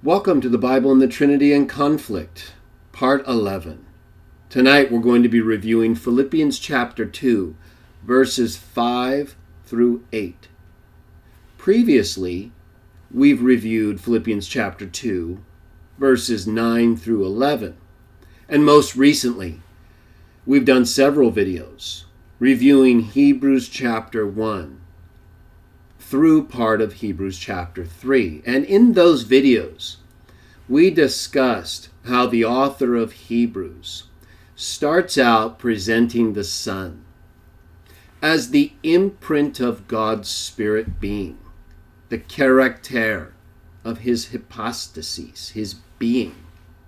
Welcome to the Bible and the Trinity and Conflict, Part 11. Tonight we're going to be reviewing Philippians chapter 2, verses 5 through 8. Previously, we've reviewed Philippians chapter 2, verses 9 through 11. And most recently, we've done several videos reviewing Hebrews chapter 1 through part of Hebrews chapter 3. And in those videos, we discussed how the author of Hebrews starts out presenting the Son as the imprint of God's Spirit being, the character of his hypostasis, his being,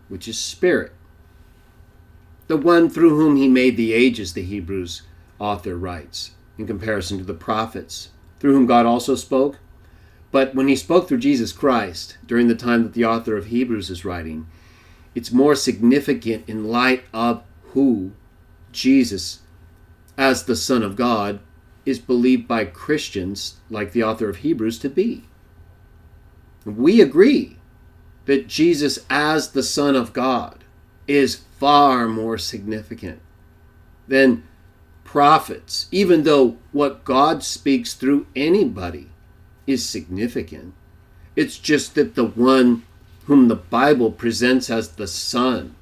which is Spirit. The one through whom he made the ages, the Hebrews author writes, in comparison to the prophets, through whom God also spoke. But when he spoke through Jesus Christ, during the time that the author of Hebrews is writing, it's more significant in light of who Jesus, as the Son of God, is believed by Christians, like the author of Hebrews, to be. We agree that Jesus, as the Son of God, is far more significant than prophets, even though what God speaks through anybody is significant. It's just that the one whom the Bible presents as the Son,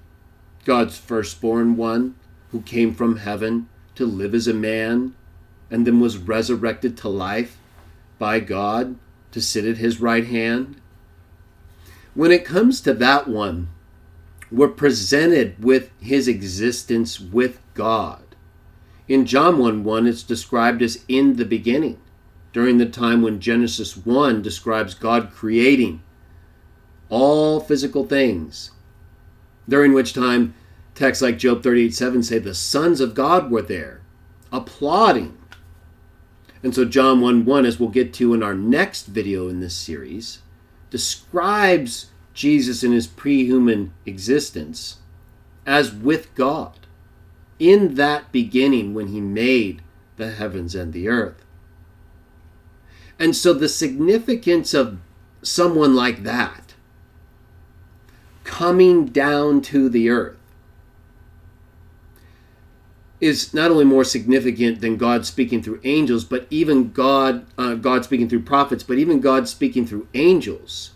God's firstborn one, who came from heaven to live as a man and then was resurrected to life by God to sit at his right hand. When it comes to that one, we're presented with his existence with God. In John 1:1, it's described as in the beginning, during the time when Genesis 1 describes God creating all physical things, during which time texts like Job 38:7 say the sons of God were there, applauding. And so John 1:1, as we'll get to in our next video in this series, describes Jesus in his pre-human existence as with God, in that beginning when he made the heavens and the earth. And so the significance of someone like that coming down to the earth is not only more significant than God speaking through angels, but even God speaking through prophets, but even God speaking through angels.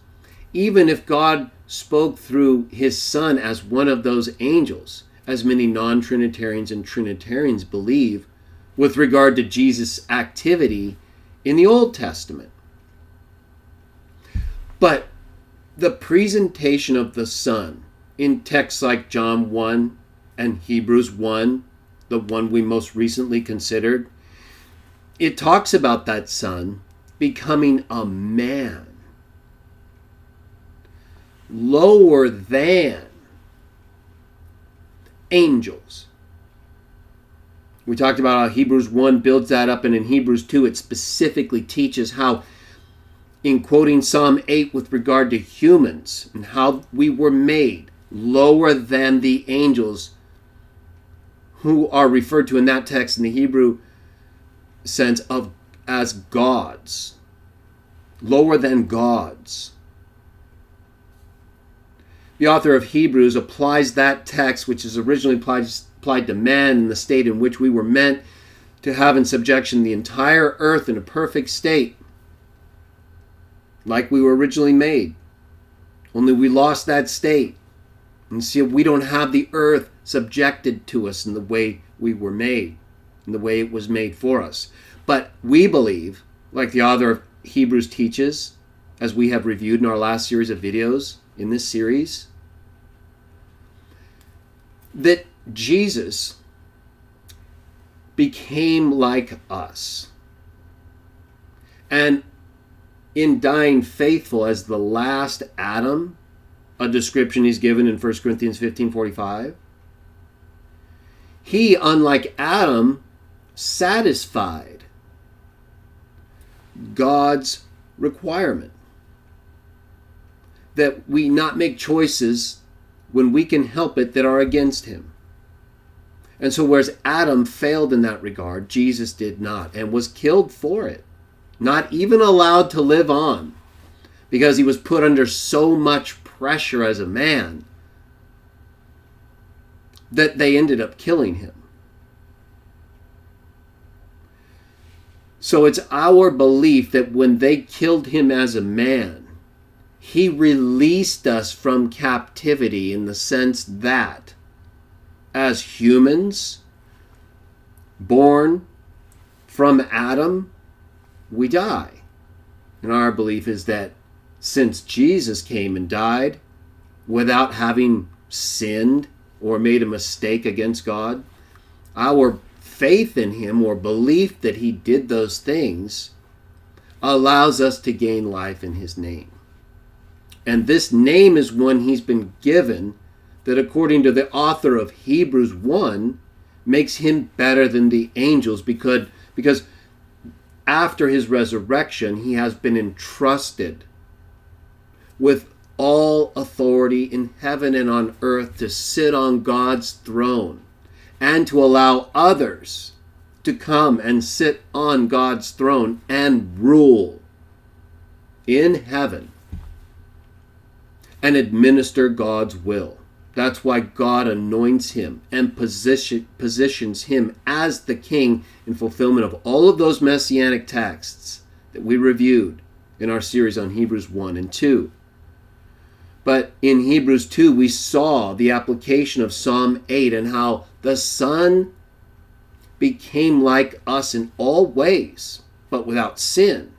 Even if God spoke through his Son as one of those angels, as many non-Trinitarians and Trinitarians believe with regard to Jesus' activity in the Old Testament. But the presentation of the Son in texts like John 1 and Hebrews 1, the one we most recently considered, it talks about that Son becoming a man, lower than angels. We talked about how Hebrews 1 builds that up, and in Hebrews 2 it specifically teaches how, in quoting Psalm 8 with regard to humans and how we were made lower than the angels, who are referred to in that text in the Hebrew sense of as gods, lower than gods. The author of Hebrews applies that text, which is originally applied to man in the state in which we were meant to have in subjection the entire earth in a perfect state, like we were originally made. Only we lost that state. And see, we don't have the earth subjected to us in the way we were made, in the way it was made for us. But we believe, like the author of Hebrews teaches, as we have reviewed in our last series of videos in this series, that Jesus became like us. And in dying faithful as the last Adam, a description he's given in 1 Corinthians 15:45, he, unlike Adam, satisfied God's requirement that we not make choices when we can help it that are against him. And so whereas Adam failed in that regard, Jesus did not, and was killed for it, not even allowed to live on, because he was put under so much pressure as a man that they ended up killing him. So it's our belief that when they killed him as a man, he released us from captivity in the sense that as humans born from Adam, we die. And our belief is that since Jesus came and died without having sinned or made a mistake against God, our faith in him or belief that he did those things allows us to gain life in his name. And this name is one he's been given that, according to the author of Hebrews 1, makes him better than the angels because after his resurrection, he has been entrusted with all authority in heaven and on earth to sit on God's throne and to allow others to come and sit on God's throne and rule in heaven and administer God's will. That's why God anoints him and positions him as the king in fulfillment of all of those messianic texts that we reviewed in our series on Hebrews 1 and 2. But in Hebrews 2, we saw the application of Psalm 8 and how the Son became like us in all ways, but without sin.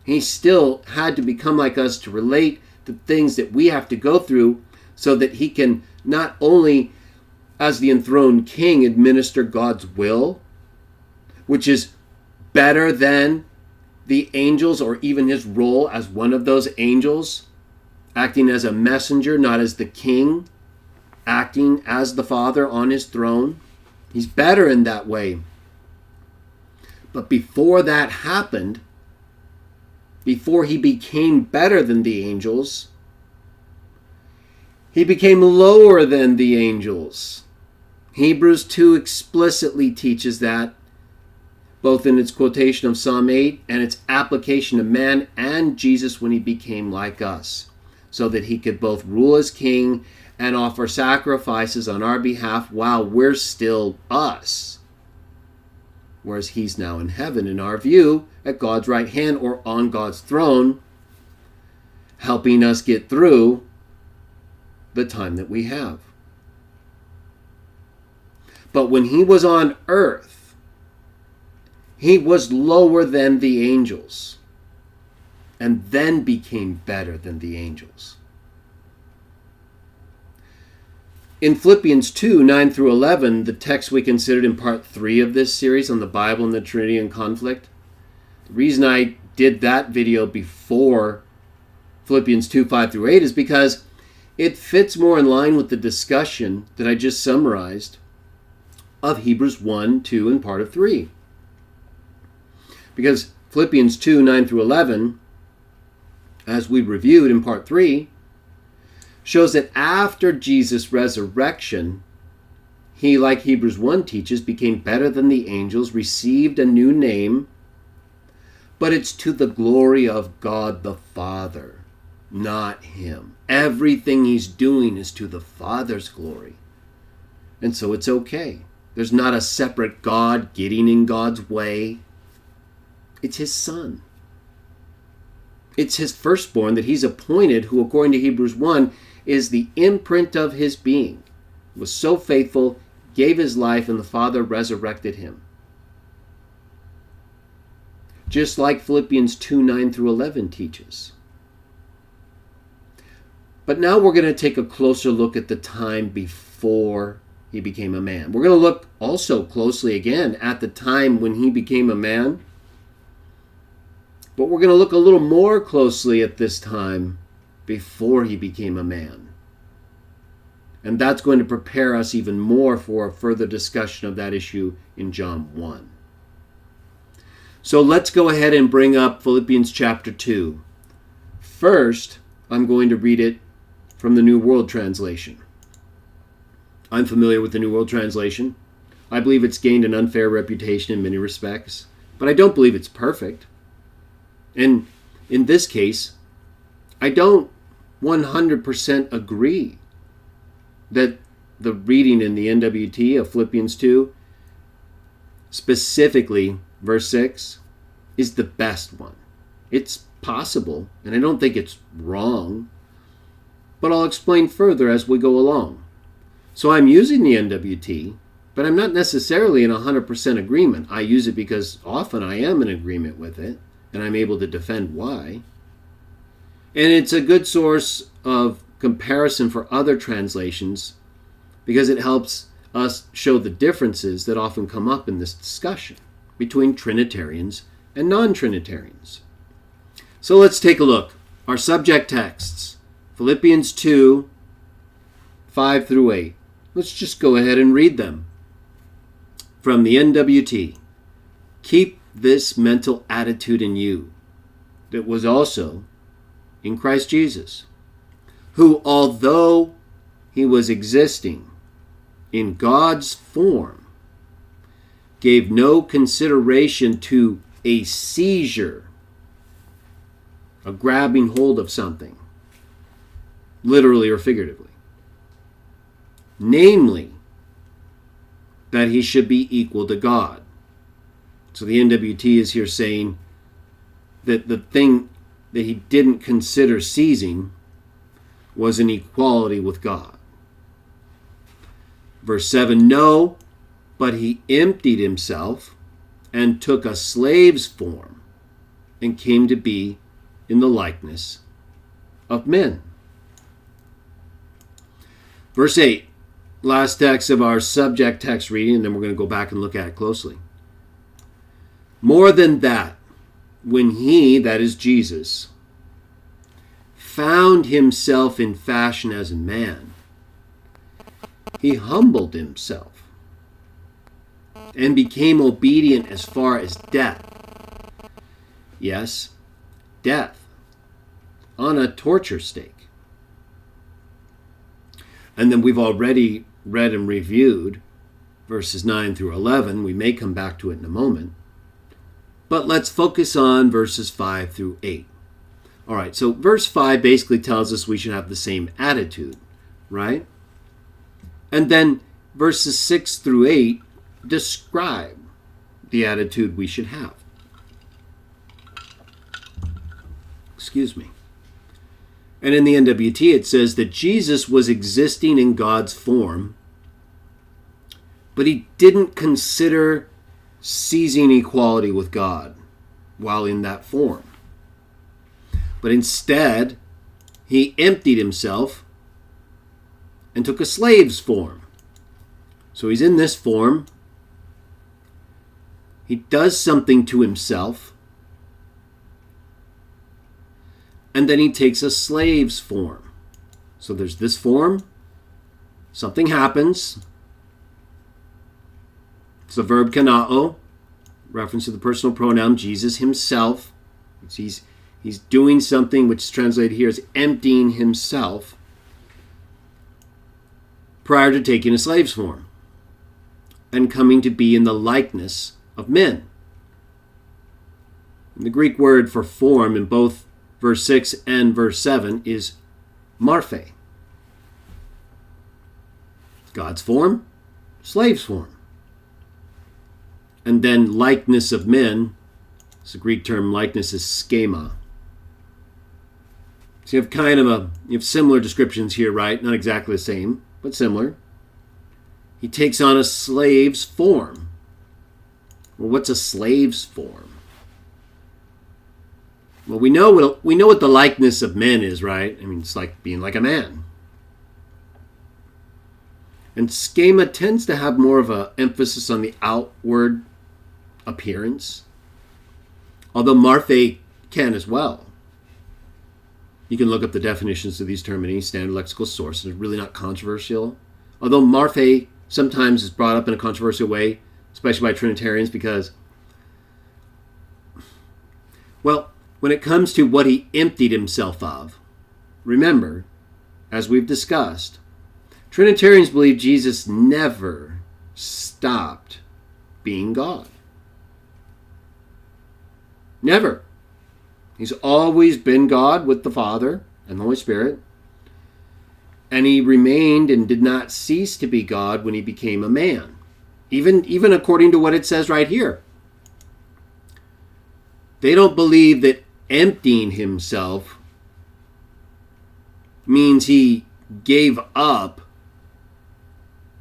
He still had to become like us to relate to things that we have to go through so that he can not only, as the enthroned king, administer God's will, which is better than the angels or even his role as one of those angels, acting as a messenger, not as the king, acting as the Father on his throne. He's better in that way. But before that happened, before he became better than the angels, he became lower than the angels. Hebrews 2 explicitly teaches that, both in its quotation of Psalm 8 and its application to man and Jesus when he became like us, so that he could both rule as king and offer sacrifices on our behalf while we're still us. Whereas he's now in heaven, in our view, at God's right hand or on God's throne, helping us get through the time that we have. But when he was on earth, he was lower than the angels and then became better than the angels. In Philippians 2, 9 through 11, the text we considered in part 3 of this series on the Bible and the Trinity and conflict, the reason I did that video before Philippians 2, 5 through 8 is because it fits more in line with the discussion that I just summarized of Hebrews 1, 2, and part of 3. Because Philippians 2, 9 through 11, as we reviewed in part 3, shows that after Jesus' resurrection, he, like Hebrews 1 teaches, became better than the angels, received a new name, but it's to the glory of God the Father, not him. Everything he's doing is to the Father's glory. And so it's okay. There's not a separate God getting in God's way. It's his Son. It's his firstborn that he's appointed, who, according to Hebrews 1, is the imprint of his being. He was so faithful, gave his life, and the Father resurrected him. Just like Philippians 2, 9 through 11 teaches. But now we're going to take a closer look at the time before he became a man. We're going to look also closely again at the time when he became a man. But we're going to look a little more closely at this time before he became a man. And that's going to prepare us even more for a further discussion of that issue in John 1. So let's go ahead and bring up Philippians chapter 2. First, I'm going to read it from the New World Translation. I'm familiar with the New World Translation. I believe it's gained an unfair reputation in many respects, but I don't believe it's perfect. And in this case, I don't 100% agree that the reading in the NWT of Philippians 2, specifically verse 6, is the best one. It's possible, and I don't think it's wrong, but I'll explain further as we go along. So I'm using the NWT, but I'm not necessarily in 100% agreement. I use it because often I am in agreement with it, and I'm able to defend why. And it's a good source of comparison for other translations because it helps us show the differences that often come up in this discussion between Trinitarians and non-Trinitarians. So let's take a look. Our subject texts, Philippians 2, 5 through 8. Let's just go ahead and read them. From the NWT, keep this mental attitude in you that was also in Christ Jesus, who, although he was existing in God's form, gave no consideration to a seizure, a grabbing hold of something, literally or figuratively. Namely, that he should be equal to God. So the NWT is here saying that the thing that he didn't consider seizing was an equality with God. Verse 7, no, but he emptied himself and took a slave's form and came to be in the likeness of men. Verse 8, last text of our subject text reading, and then we're going to go back and look at it closely. More than that, when he, that is Jesus, found himself in fashion as a man, he humbled himself and became obedient as far as death. Yes, death on a torture stake. And then we've already read and reviewed verses 9 through 11. We may come back to it in a moment. But let's focus on verses 5 through 8. All right, so verse 5 basically tells us we should have the same attitude, right? And then verses 6 through 8 describe the attitude we should have. Excuse me. And in the NWT it says that Jesus was existing in God's form, but he didn't consider seizing equality with God while in that form. But instead, he emptied himself and took a slave's form. So he's in this form. He does something to himself. And then he takes a slave's form. So there's this form. Something happens. It's the verb kanao, reference to the personal pronoun Jesus himself. He's doing something which is translated here as emptying himself prior to taking a slave's form and coming to be in the likeness of men. And the Greek word for form in both verse 6 and verse 7 is morphe. God's form, slave's form. And then likeness of men, it's the Greek term likeness is schema. So you have similar descriptions here, right? Not exactly the same, but similar. He takes on a slave's form. Well, what's a slave's form? Well, we know what the likeness of men is, right? I mean, it's like being like a man. And schema tends to have more of an emphasis on the outward appearance, although morphe can as well. You can look up the definitions of these terms in any standard lexical source. They're really not controversial. Although morphe sometimes is brought up in a controversial way, especially by Trinitarians, because, well, when it comes to what he emptied himself of, remember, as we've discussed, Trinitarians believe Jesus never stopped being God. Never. He's always been God with the Father and the Holy Spirit, And he remained and did not cease to be God when he became a man. Even according to what it says right here. They don't believe that emptying himself means he gave up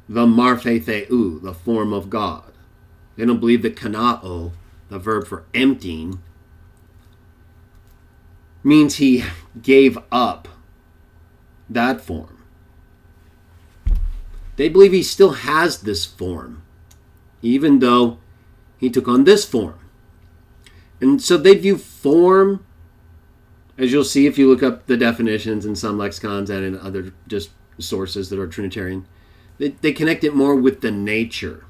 the marphe theou, the form of God. They don't believe that kanao, the verb for emptying, means he gave up that form. They believe he still has this form, even though he took on this form. And so they view form, as you'll see if you look up the definitions in some lexicons and in other just sources that are Trinitarian, they connect it more with the nature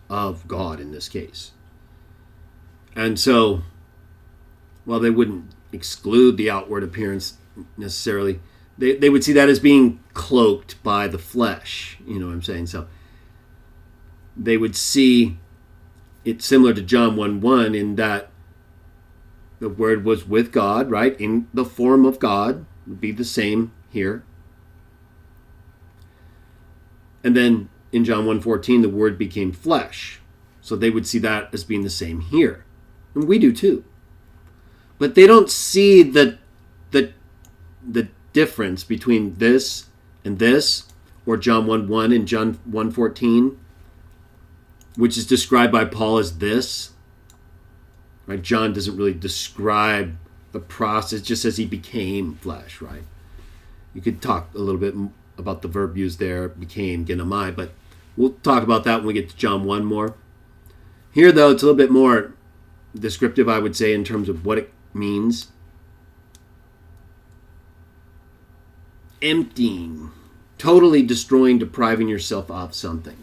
of God in this case. And so, while they wouldn't exclude the outward appearance necessarily, they would see that as being cloaked by the flesh. You know what I'm saying? So they would see it similar to John 1:1 in that the Word was with God, right? In the form of God. It would be the same here. And then in John 1:14, the Word became flesh. So they would see that as being the same here. And we do too. But they don't see the difference between this and this, or John 1:1 and John 1:14, which is described by Paul as this. Right? John doesn't really describe the process, just as he became flesh, right? You could talk a little bit about the verb used there, became, genamai, but we'll talk about that when we get to John 1 more. Here, though, it's a little bit more descriptive, I would say, in terms of what it means. Emptying, totally destroying, depriving yourself of something.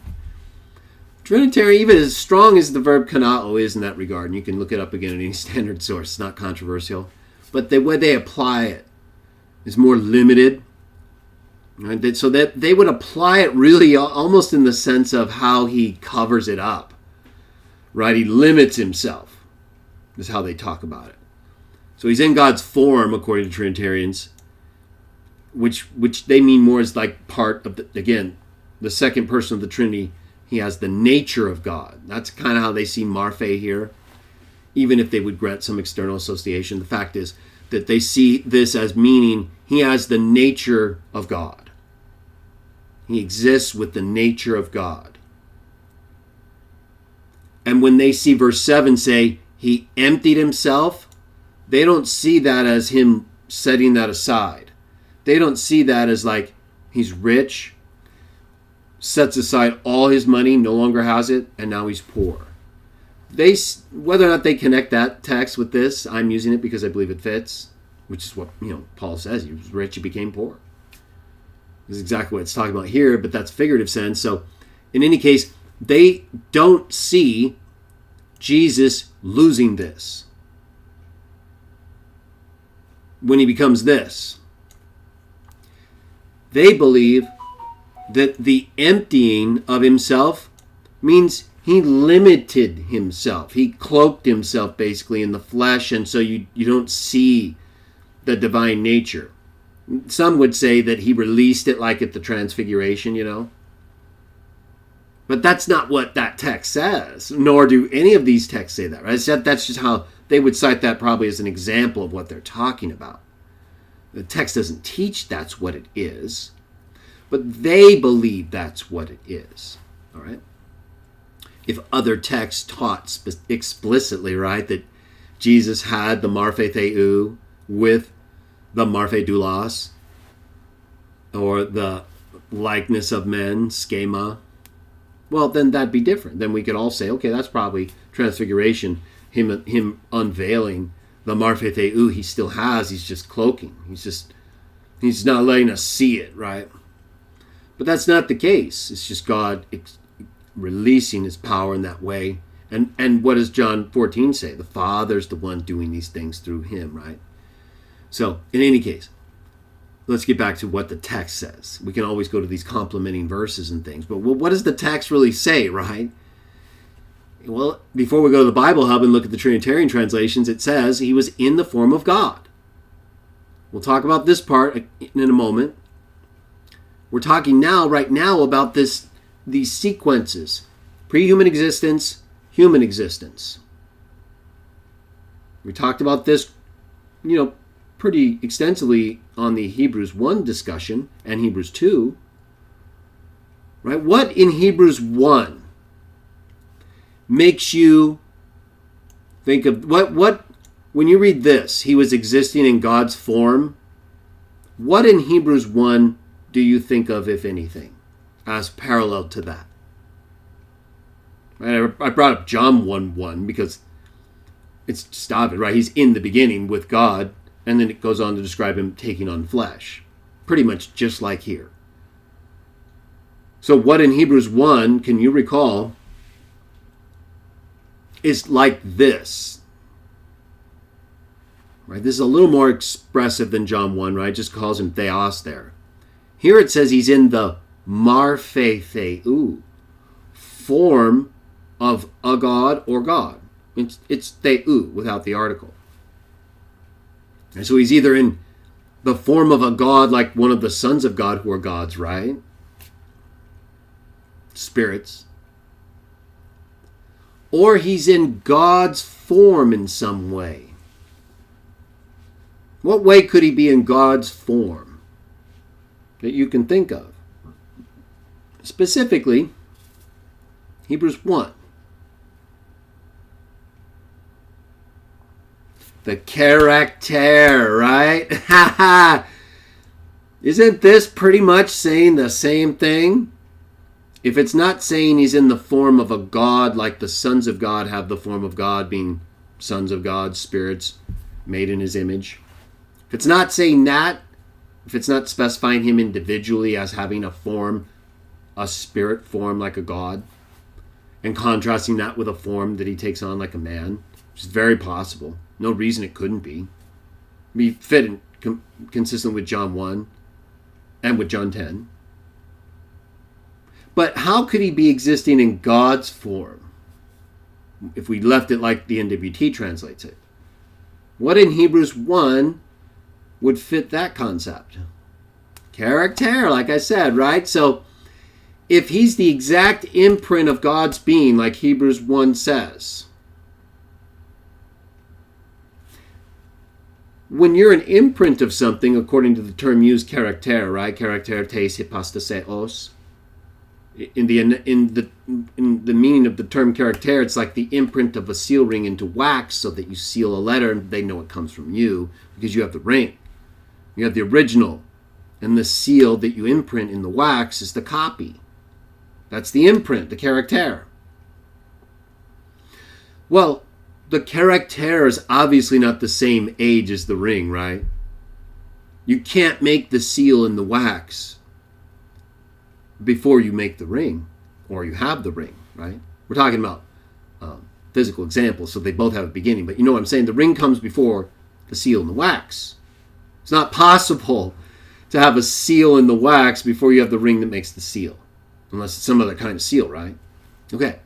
Trinitarian, even as strong as the verb kanao is in that regard, and you can look it up again in any standard source, it's not controversial, but the way they apply it is more limited. Right? So that they would apply it really almost in the sense of how he covers it up. Right? He limits himself, is how they talk about it. So he's in God's form, according to Trinitarians, which they mean more as like part of, the second person of the Trinity. He has the nature of God. That's kind of how they see Marphe here, even if they would grant some external association. The fact is that they see this as meaning he has the nature of God. He exists with the nature of God. And when they see verse 7 say, he emptied himself, they don't see that as him setting that aside. They don't see that as like he's rich, sets aside all his money, no longer has it, and now he's poor. Whether or not they connect that text with this, I'm using it because I believe it fits, which is what Paul says. He was rich, he became poor. This is exactly what it's talking about here, but that's figurative sense. So in any case, they don't see Jesus losing this when he becomes this. They believe that the emptying of himself means he limited himself. He cloaked himself basically in the flesh, and so you don't see the divine nature. Some would say that he released it like at the transfiguration, But that's not what that text says, nor do any of these texts say that. Right? That's just how they would cite that probably as an example of what they're talking about. The text doesn't teach that's what it is, but they believe that's what it is. All right. If other texts taught explicitly, right, that Jesus had the marphe theou with the marphe doulos, or the likeness of men, schema, well, then that'd be different. Then we could all say, okay, that's probably transfiguration, him unveiling the marphe theou he still has. He's just cloaking. He's not letting us see it, right? But that's not the case. It's just God releasing his power in that way. And what does John 14 say? The Father's the one doing these things through him, right? So, in any case, let's get back to what the text says. We can always go to these complementing verses and things, but what does the text really say, right? Well, before we go to the Bible Hub and look at the Trinitarian translations, it says he was in the form of God. We'll talk about this part in a moment. We're talking right now about these sequences. Pre-human existence, human existence. We talked about this, pretty extensively on the Hebrews 1 discussion and Hebrews 2. Right? What in Hebrews 1 makes you think of what when you read this, he was existing in God's form? What in Hebrews 1 do you think of, if anything, as parallel to that? Right? I brought up John 1:1 because it's just obvious, right? He's in the beginning with God, and then it goes on to describe him taking on flesh. Pretty much just like here. So what in Hebrews 1, can you recall, is like this? Right? This is a little more expressive than John 1, right? It just calls him theos there. Here it says he's in the marphetheu, form of a god or God. It's theou without the article. And so he's either in the form of a god like one of the sons of God who are gods, right? Spirits. Or he's in God's form in some way. What way could he be in God's form that you can think of? Specifically, Hebrews 1. The character, right? Ha ha! Isn't this pretty much saying the same thing? If it's not saying he's in the form of a God like the sons of God have the form of God, being sons of God, spirits made in his image. If it's not saying that, if it's not specifying him individually as having a form, a spirit form like a God, and contrasting that with a form that he takes on like a man, which is very possible. No reason it couldn't be. Be fit and consistent with John 1 and with John 10. But how could he be existing in God's form if we left it like the NWT translates it? What in Hebrews 1 would fit that concept? Character, like I said, right? So if he's the exact imprint of God's being, like Hebrews 1 says, when you're an imprint of something, according to the term used, character, right? Character tes hypostaseos. In the meaning of the term character, it's like the imprint of a seal ring into wax, so that you seal a letter and they know it comes from you because you have the ring. You have the original, and the seal that you imprint in the wax is the copy. That's the imprint, the character. Well, the character is obviously not the same age as the ring, right? You can't make the seal in the wax before you make the ring, or you have the ring, right? We're talking about physical examples, so they both have a beginning, but you know what I'm saying? The ring comes before the seal in the wax. It's not possible to have a seal in the wax before you have the ring that makes the seal, unless it's some other kind of seal, right? Okay.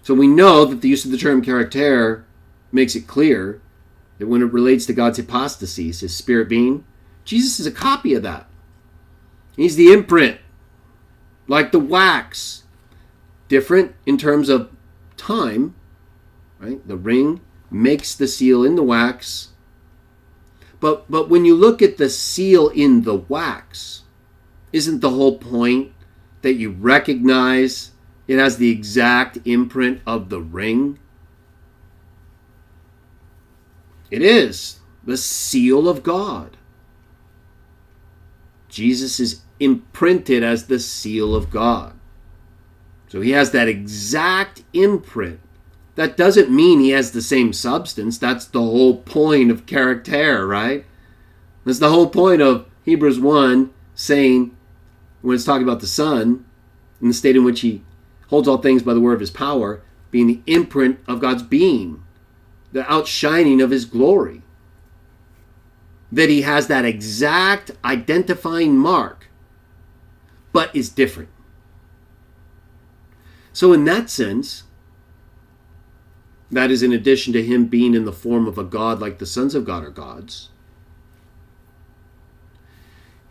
So we know that the use of the term character makes it clear that when it relates to God's hypostasis, his spirit being, Jesus is a copy of that. He's the imprint, like the wax. Different in terms of time, right? The ring makes the seal in the wax. But when you look at the seal in the wax, isn't the whole point that you recognize it has the exact imprint of the ring? It is the seal of God. Jesus is imprinted as the seal of God. So he has that exact imprint. That doesn't mean he has the same substance. That's the whole point of character, right? That's the whole point of Hebrews 1 saying, when it's talking about the Son, in the state in which he holds all things by the word of his power, being the imprint of God's being, the outshining of his glory. That he has that exact identifying mark, but is different. So in that sense, that is in addition to him being in the form of a God like the sons of God are gods.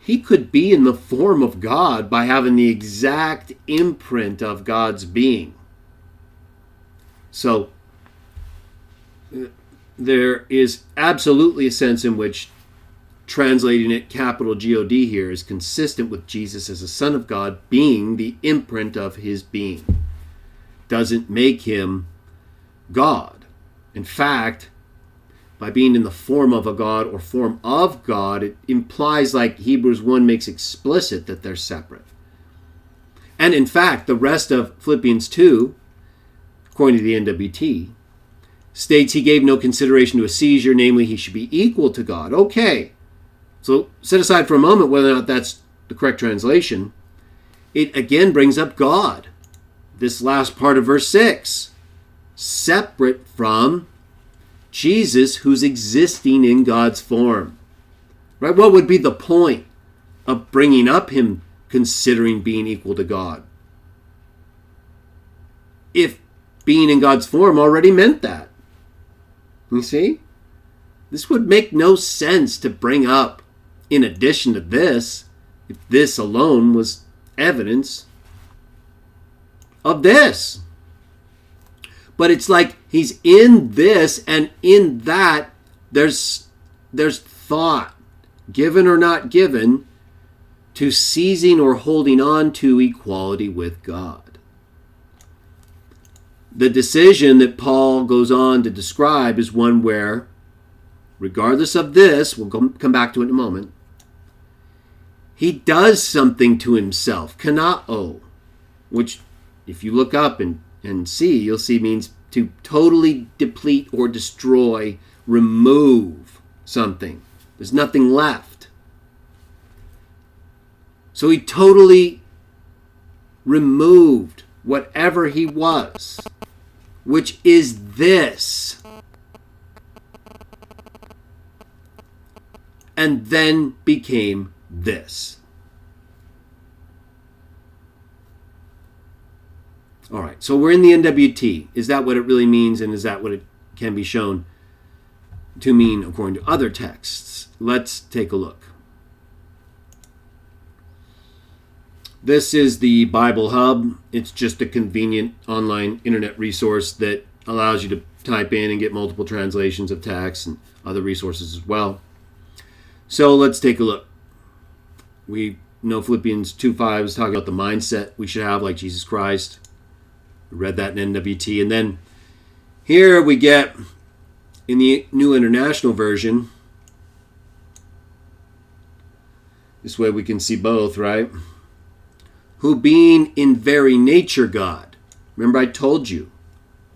he could be in the form of God by having the exact imprint of God's being. So there is absolutely a sense in which translating it capital G-O-D here is consistent with Jesus as a Son of God being the imprint of his being. Doesn't make him God. In fact, by being in the form of a God or form of God, it implies, like Hebrews 1 makes explicit, that they're separate. And in fact, the rest of Philippians 2, according to the NWT, states he gave no consideration to a seizure, namely he should be equal to God. Okay, so set aside for a moment whether or not that's the correct translation. It again brings up God. This last part of verse 6, separate from Jesus, who's existing in God's form. Right? What would be the point of bringing up him considering being equal to God, if being in God's form already meant that? You see? This would make no sense to bring up in addition to this, if this alone was evidence of this. But it's like he's in this, and in that there's thought, given or not given, to seizing or holding on to equality with God. The decision that Paul goes on to describe is one where, regardless of this, we'll come back to it in a moment, he does something to himself, kanao, which if you look up and see, you'll see means to totally deplete or destroy, remove something. There's nothing left. So he totally removed whatever he was, which is this, and then became this. All right, so we're in the NWT. Is that what it really means, and is that what it can be shown to mean according to other texts? Let's take a look. This is the Bible Hub. It's just a convenient online internet resource that allows you to type in and get multiple translations of text and other resources as well. So let's take a look. We know Philippians 2:5 is talking about the mindset we should have like Jesus Christ. We read that in NWT. And then here we get in the New International Version. This way we can see both, right? Who being in very nature God. Remember I told you,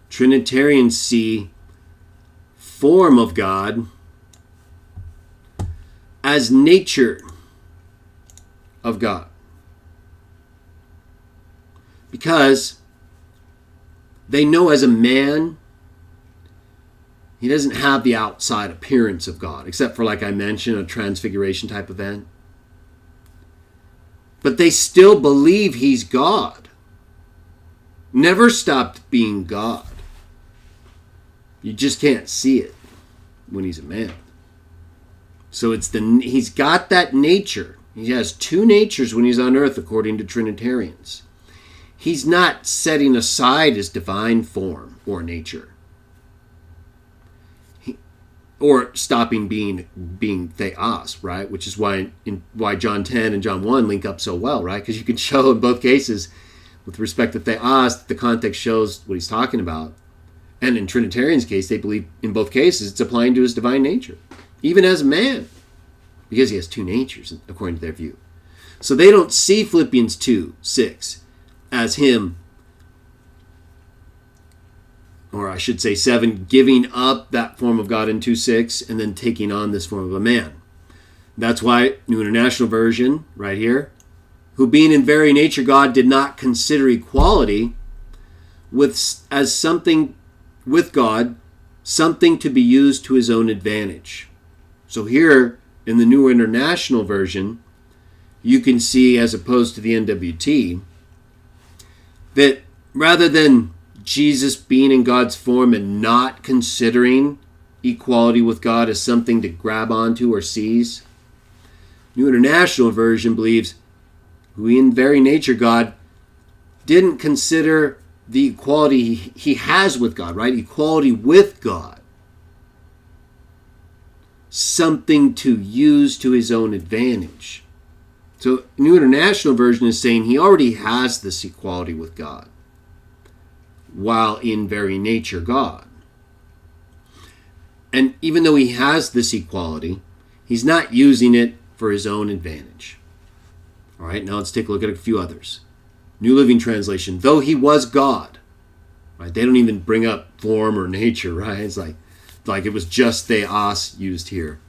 Trinitarians see form of God as nature of God. Because they know as a man, he doesn't have the outside appearance of God, except for, like I mentioned, a transfiguration type event. But they still believe he's God. Never stopped being God. You just can't see it when he's a man. So he's got that nature. He has two natures when he's on earth, according to Trinitarians. He's not setting aside his divine form or nature, or stopping being theos, right? Which is why John 10 and John 1 link up so well, right? Because you can show in both cases, with respect to theos, the context shows what he's talking about. And in Trinitarian's case, they believe in both cases it's applying to his divine nature, even as a man, because he has two natures, according to their view. So they don't see Philippians 2:6 as him, or I should say 7, giving up that form of God in 2:6 and then taking on this form of a man. That's why New International Version, right here, who being in very nature God did not consider equality as something with God, something to be used to his own advantage. So here in the New International Version, you can see, as opposed to the NWT, that rather than Jesus being in God's form and not considering equality with God as something to grab onto or seize, New International Version believes who in very nature God didn't consider the equality he has with God, right? Equality with God. Something to use to his own advantage. So New International Version is saying he already has this equality with God, while in very nature God. And even though he has this equality, he's not using it for his own advantage. All right, now let's take a look at a few others. New Living Translation, though he was God. Right? They don't even bring up form or nature, right? It's like it was just theos used here.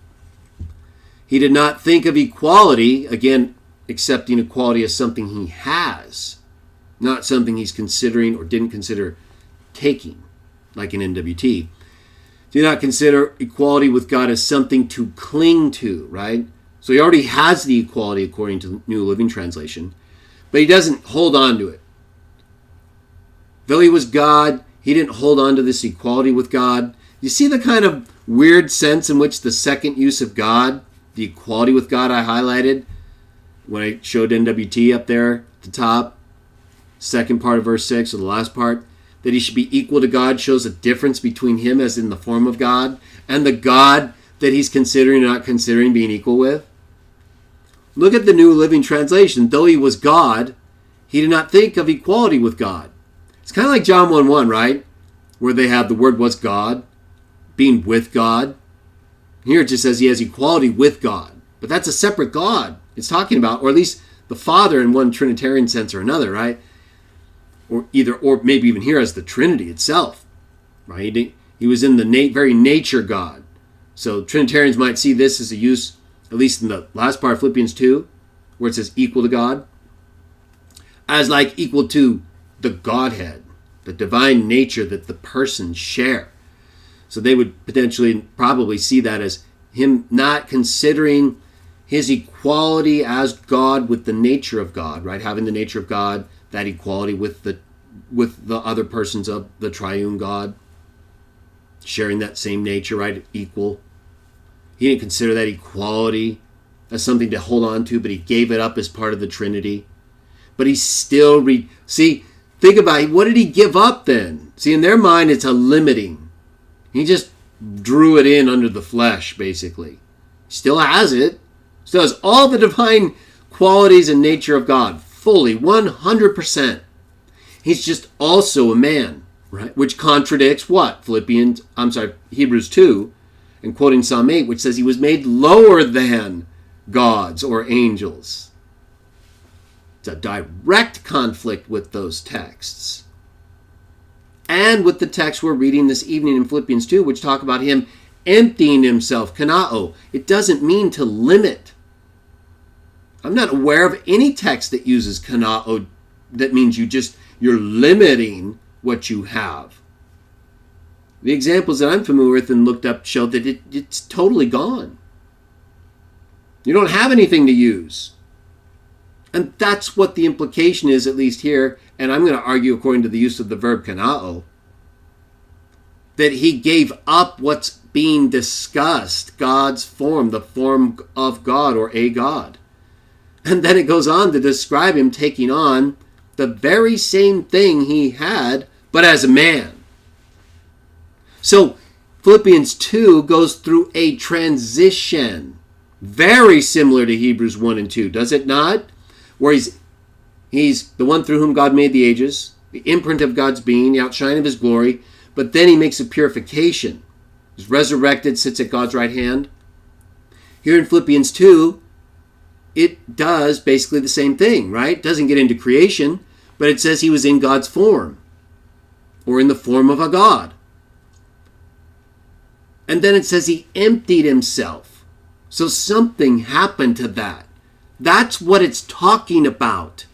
He did not think of equality, again, accepting equality as something he has, not something he's considering or didn't consider taking, like in NWT. Do not consider equality with God as something to cling to, right? So he already has the equality according to the New Living Translation, but he doesn't hold on to it. Though he was God, he didn't hold on to this equality with God. You see the kind of weird sense in which the second use of God, the equality with God I highlighted when I showed NWT up there at the top, second part of verse 6, or the last part, that he should be equal to God shows a difference between him as in the form of God and the God that he's considering or not considering being equal with. Look at the New Living Translation. Though he was God, he did not think of equality with God. It's kind of like John 1:1, right? Where they have the word was God, being with God. Here it just says he has equality with God. But that's a separate God it's talking about, or at least the Father in one Trinitarian sense or another, right? Or maybe even here as the Trinity itself, right? He was in the very nature God. So Trinitarians might see this as a use, at least in the last part of Philippians 2, where it says equal to God, as like equal to the Godhead, the divine nature that the persons share. So they would potentially probably see that as him not considering his equality as God with the nature of God, right? Having the nature of God, that equality with the other persons of the triune God, sharing that same nature, right? Equal. He didn't consider that equality as something to hold on to, but he gave it up as part of the Trinity. But he still think about it. What did he give up then? See, in their mind, it's a limiting. He just drew it in under the flesh, basically. Still has it. Still has all the divine qualities and nature of God, fully, 100%. He's just also a man, right? Which contradicts what? Hebrews 2, and quoting Psalm 8, which says he was made lower than gods or angels. It's a direct conflict with those texts. And with the text we're reading this evening in Philippians 2, which talk about him emptying himself, kanao. It doesn't mean to limit. I'm not aware of any text that uses kanao that means you're limiting what you have. The examples that I'm familiar with and looked up show that it's totally gone. You don't have anything to use. And that's what the implication is, at least here, and I'm going to argue according to the use of the verb kanao, that he gave up what's being discussed, God's form, the form of God or a God. And then it goes on to describe him taking on the very same thing he had, but as a man. So Philippians 2 goes through a transition, very similar to Hebrews 1 and 2, does it not? Where he's the one through whom God made the ages, the imprint of God's being, the outshine of his glory, but then he makes a purification. He's resurrected, sits at God's right hand. Here in Philippians 2, it does basically the same thing, right? It doesn't get into creation, but it says he was in God's form, or in the form of a God. And then it says he emptied himself. So something happened to that. That's what it's talking about.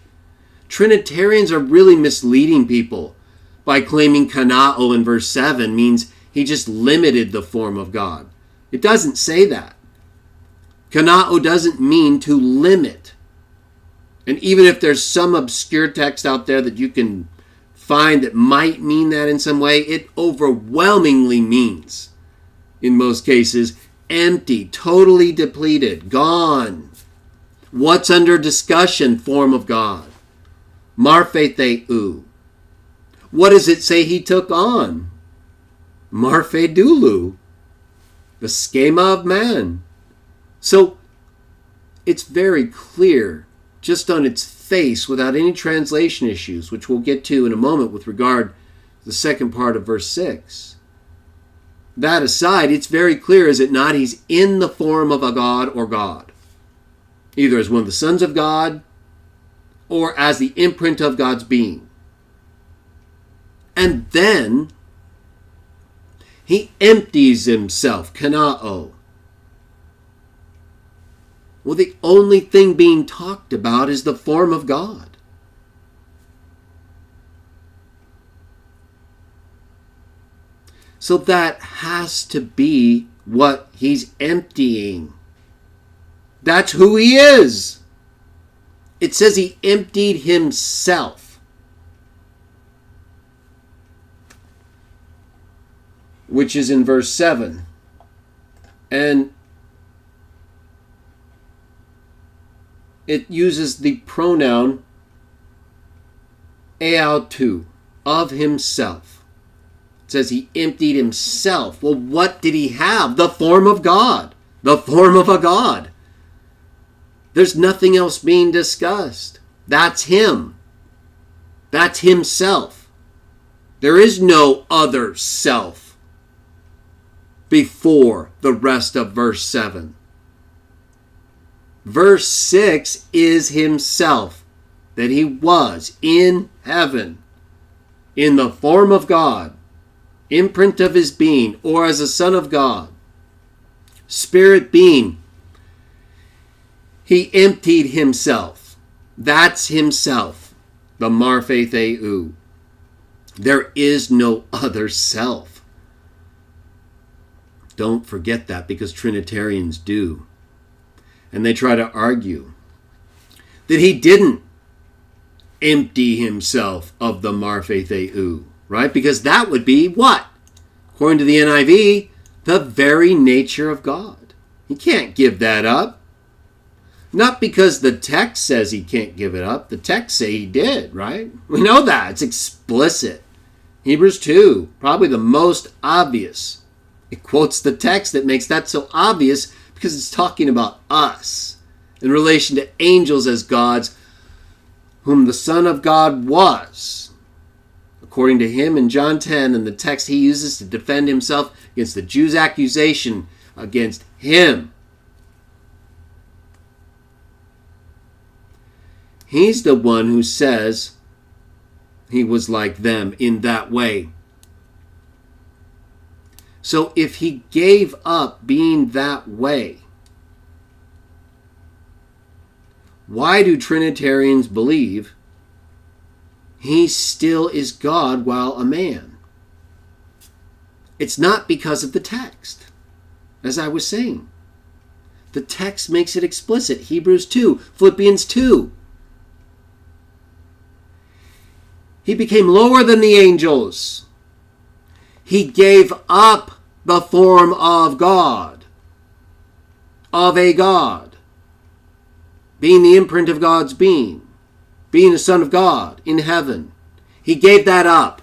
Trinitarians are really misleading people by claiming kanao in verse 7 means he just limited the form of God. It doesn't say that. Kanao doesn't mean to limit. And even if there's some obscure text out there that you can find that might mean that in some way, it overwhelmingly means, in most cases, empty, totally depleted, gone, What's under discussion? Form of God. Marphe theou. What does it say he took on? Marphe doulou. The schema of man. So it's very clear, just on its face, without any translation issues, which we'll get to in a moment with regard to the second part of verse 6. That aside, it's very clear, is it not? He's in the form of a God or God. Either as one of the sons of God or as the imprint of God's being. And then he empties himself, kanao. Well, the only thing being talked about is the form of God. So that has to be what he's emptying. That's who he is. It says he emptied himself. Which is in verse 7. And it uses the pronoun eautou, of himself. It says he emptied himself. Well, what did he have? The form of God. The form of a God. There's nothing else being discussed. That's him. That's himself. There is no other self before the rest of verse 7. Verse 6 is himself, that he was in heaven, in the form of God, imprint of his being, or as a son of God, spirit being. He emptied himself. That's himself, the Marphe theou. There is no other self. Don't forget that, because Trinitarians do. And they try to argue that he didn't empty himself of the Marphe theou, right? Because that would be what? According to the NIV, the very nature of God. He can't give that up. Not because the text says he can't give it up. The text say he did, right? We know that. It's explicit. Hebrews 2, probably the most obvious. It quotes the text that makes that so obvious because it's talking about us in relation to angels as gods, whom the Son of God was, according to him in John 10, and the text he uses to defend himself against the Jews' accusation against him. He's the one who says he was like them in that way. So if he gave up being that way, why do Trinitarians believe he still is God while a man? It's not because of the text, as I was saying. The text makes it explicit. Hebrews 2, Philippians 2. He became lower than the angels. He gave up the form of God, of a God, being the imprint of God's being, being the Son of God in heaven. He gave that up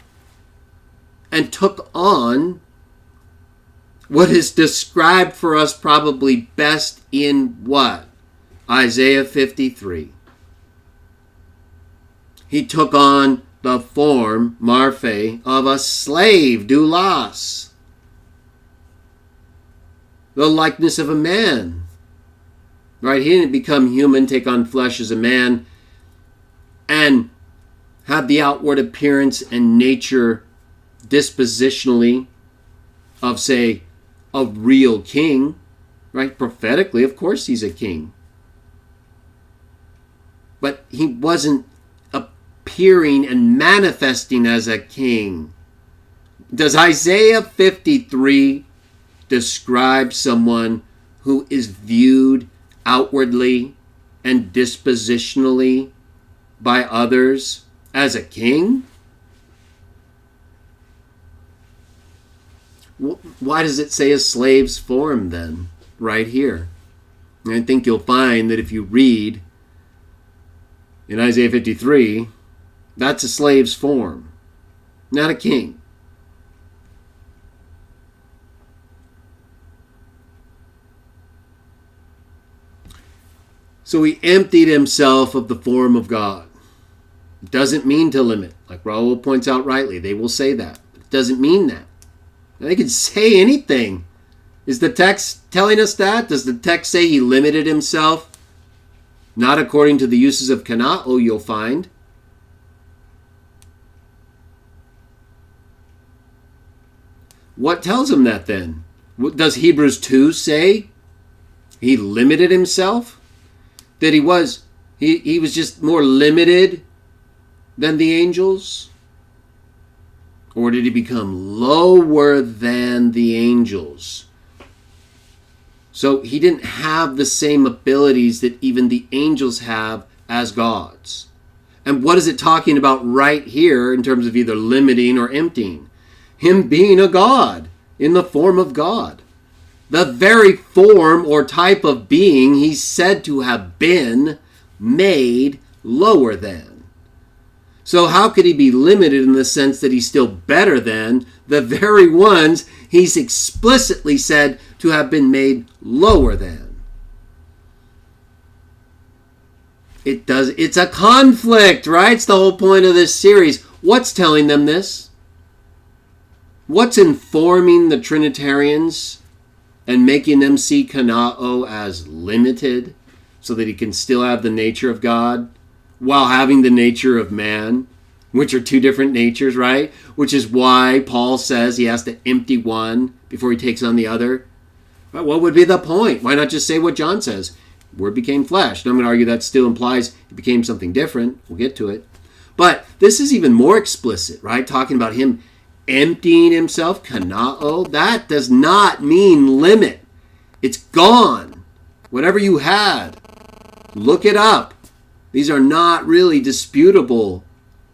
and took on what is described for us probably best in what? Isaiah 53. He took on the form, Marphe, of a slave, doulos. The likeness of a man. Right? He didn't become human, take on flesh as a man, and have the outward appearance and nature dispositionally of, say, a real king. Right? Prophetically, of course he's a king. But he wasn't appearing and manifesting as a king. Does Isaiah 53 describe someone who is viewed outwardly and dispositionally by others as a king? Why does it say a slave's form then, right here? And I think you'll find that if you read in Isaiah 53, that's a slave's form, not a king. So he emptied himself of the form of God. It doesn't mean to limit. Like Raul points out rightly, they will say that. But it doesn't mean that. They can say anything. Is the text telling us that? Does the text say he limited himself? Not according to the uses of kanao, you'll find. What tells him that then? Does Hebrews 2 say he limited himself? That he was just more limited than the angels? Or did he become lower than the angels? So he didn't have the same abilities that even the angels have as gods. And what is it talking about right here in terms of either limiting or emptying? Him being a god in the form of God. The very form or type of being he's said to have been made lower than. So how could he be limited in the sense that he's still better than the very ones he's explicitly said to have been made lower than? It's a conflict, right? It's the whole point of this series. What's telling them this? What's informing the Trinitarians and making them see kanao as limited so that he can still have the nature of God while having the nature of man, which are two different natures, right? Which is why Paul says he has to empty one before he takes on the other. Right? What would be the point? Why not just say what John says? Word became flesh. And I'm going to argue that still implies it became something different. We'll get to it. But this is even more explicit, right? Talking about him emptying himself, kanao. That does not mean limit. It's gone. Whatever you had, look it up. These are not really disputable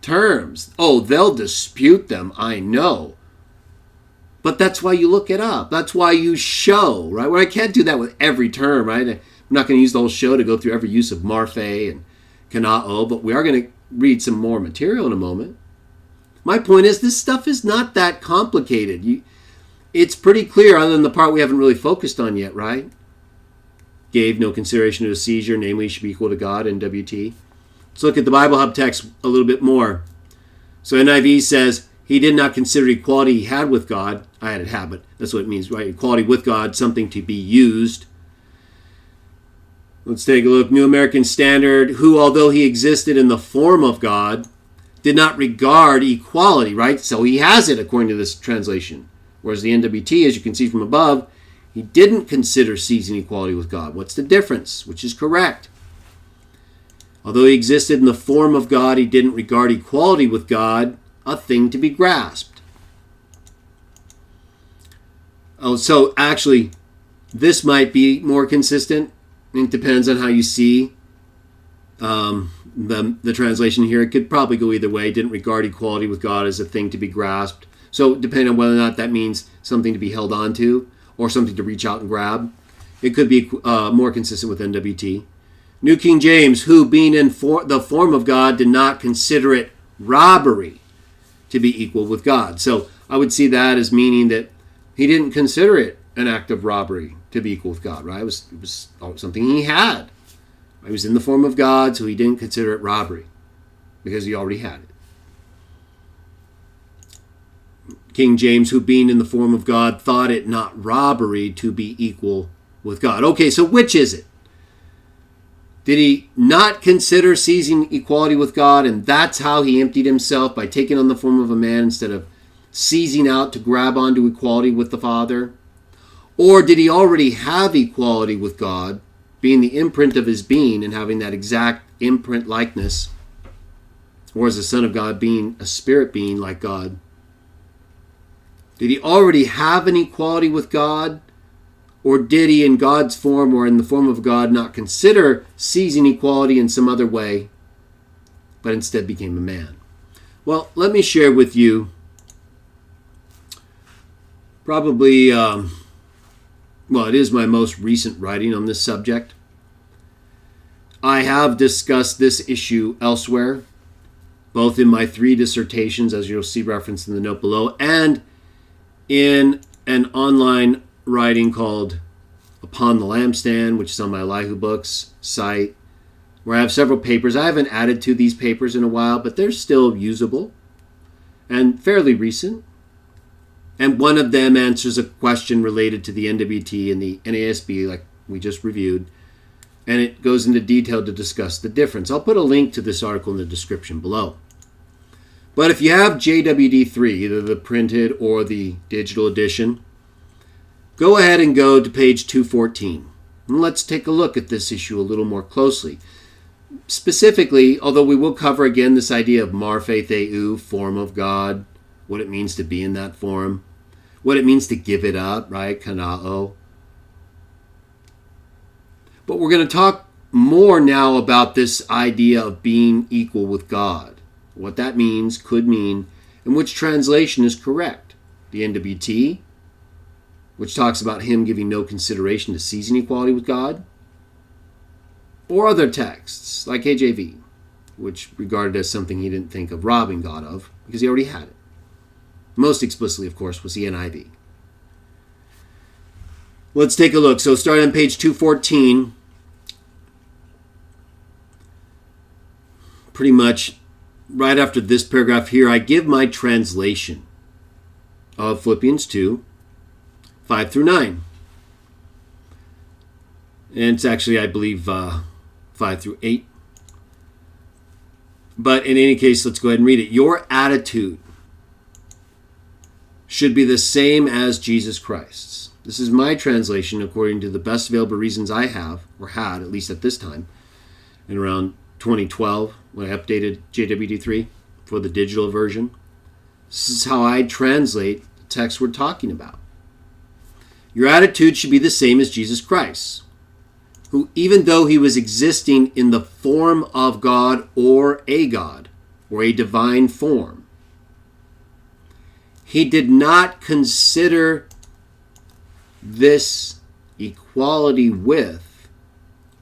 terms. Oh, they'll dispute them, I know. But that's why you look it up. That's why you show, right? Well, I can't do that with every term, right? I'm not going to use the whole show to go through every use of marphe and kanao, but we are going to read some more material in a moment. My point is, this stuff is not that complicated. It's pretty clear, other than the part we haven't really focused on yet, right? Gave no consideration to a seizure, namely, should be equal to God, NWT. Let's look at the Bible Hub text a little bit more. So NIV says, he did not consider equality he had with God. I had it habit. That's what it means, right? Equality with God, something to be used. Let's take a look. New American Standard, who, although he existed in the form of God, did not regard equality, right? So he has it according to this translation. Whereas the NWT, as you can see from above, he didn't consider seizing equality with God. What's the difference? Which is correct. Although he existed in the form of God, he didn't regard equality with God a thing to be grasped. Oh, so actually, this might be more consistent. It depends on how you see the translation here. It could probably go either way. Didn't regard equality with God as a thing to be grasped. So depending on whether or not that means something to be held on to or something to reach out and grab, it could be more consistent with NWT. New King James, who being in the form of God did not consider it robbery to be equal with God. So I would see that as meaning that he didn't consider it an act of robbery to be equal with God, right? It was something he had. He was in the form of God, so he didn't consider it robbery because he already had it. King James, who being in the form of God, thought it not robbery to be equal with God. Okay, so which is it? Did he not consider seizing equality with God, and that's how he emptied himself by taking on the form of a man instead of seizing out to grab onto equality with the Father? Or did he already have equality with God, being the imprint of his being and having that exact imprint likeness? Or as the Son of God being a spirit being like God? Did he already have an equality with God? Or did he, in God's form or in the form of God, not consider seizing equality in some other way, but instead became a man? Well, let me share with you probably, it is my most recent writing on this subject. I have discussed this issue elsewhere, both in my 3 dissertations, as you'll see referenced in the note below, and in an online writing called Upon the Lampstand, which is on my Elihu Books site, where I have several papers. I haven't added to these papers in a while, but they're still usable and fairly recent. And one of them answers a question related to the NWT and the NASB, like we just reviewed, and it goes into detail to discuss the difference. I'll put a link to this article in the description below. But if you have JWD3, either the printed or the digital edition, go ahead and go to page 214. And let's take a look at this issue a little more closely. Specifically, although we will cover again this idea of Marphe Theou, form of God, what it means to be in that form, what it means to give it up, right? Kanao. But we're going to talk more now about this idea of being equal with God, what that means, could mean, and which translation is correct. The NWT, which talks about him giving no consideration to seizing equality with God, or other texts, like KJV, which regarded as something he didn't think of robbing God of, because he already had it. Most explicitly, of course, was the NIV. Let's take a look. So start on page 214. Pretty much right after this paragraph here, I give my translation of Philippians 2, 5 through 9. And it's actually, I believe, 5 through 8. But in any case, let's go ahead and read it. Your attitude should be the same as Jesus Christ's. This is my translation according to the best available reasons I have, or had, at least at this time, in around 2012, when I updated JWD3 for the digital version. This is how I translate the text we're talking about. Your attitude should be the same as Jesus Christ, who, even though he was existing in the form of God, or a divine form, he did not consider this equality with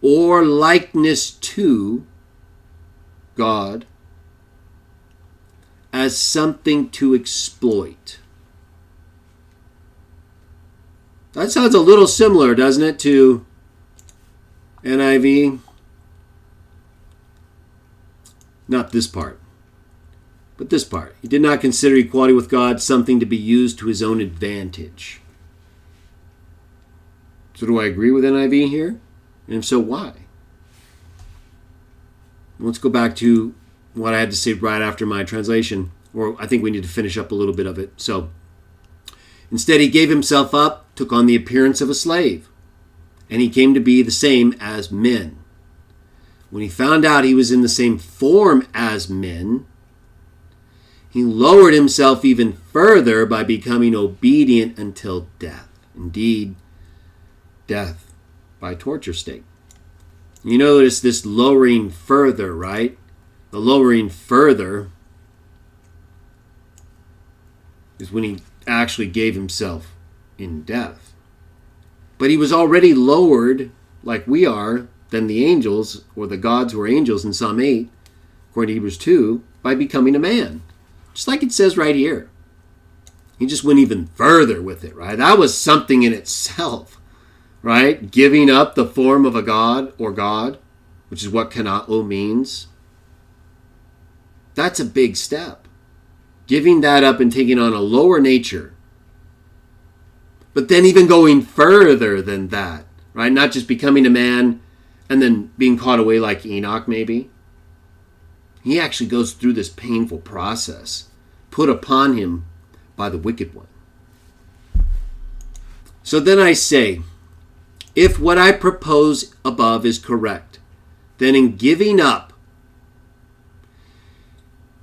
or likeness to God as something to exploit. That sounds a little similar, doesn't it, to NIV? Not this part, but this part. He did not consider equality with God something to be used to his own advantage. So do I agree with NIV here? And if so, why? Let's go back to what I had to say right after my translation, or I think we need to finish up a little bit of it. So, instead he gave himself up, took on the appearance of a slave, and he came to be the same as men. When he found out he was in the same form as men, he lowered himself even further by becoming obedient until death. Indeed, death by torture state. You notice this lowering further, right? The lowering further is when he actually gave himself in death. But he was already lowered, like we are, than the angels, or the gods who are angels in Psalm 8, according to Hebrews 2, by becoming a man. Just like it says right here. He just went even further with it, right? That was something in itself, right? Giving up the form of a god or God, which is what kanao means. That's a big step. Giving that up and taking on a lower nature. But then even going further than that, right? Not just becoming a man and then being caught away like Enoch maybe. He actually goes through this painful process put upon him by the wicked one. So then I say, if what I propose above is correct, then in giving up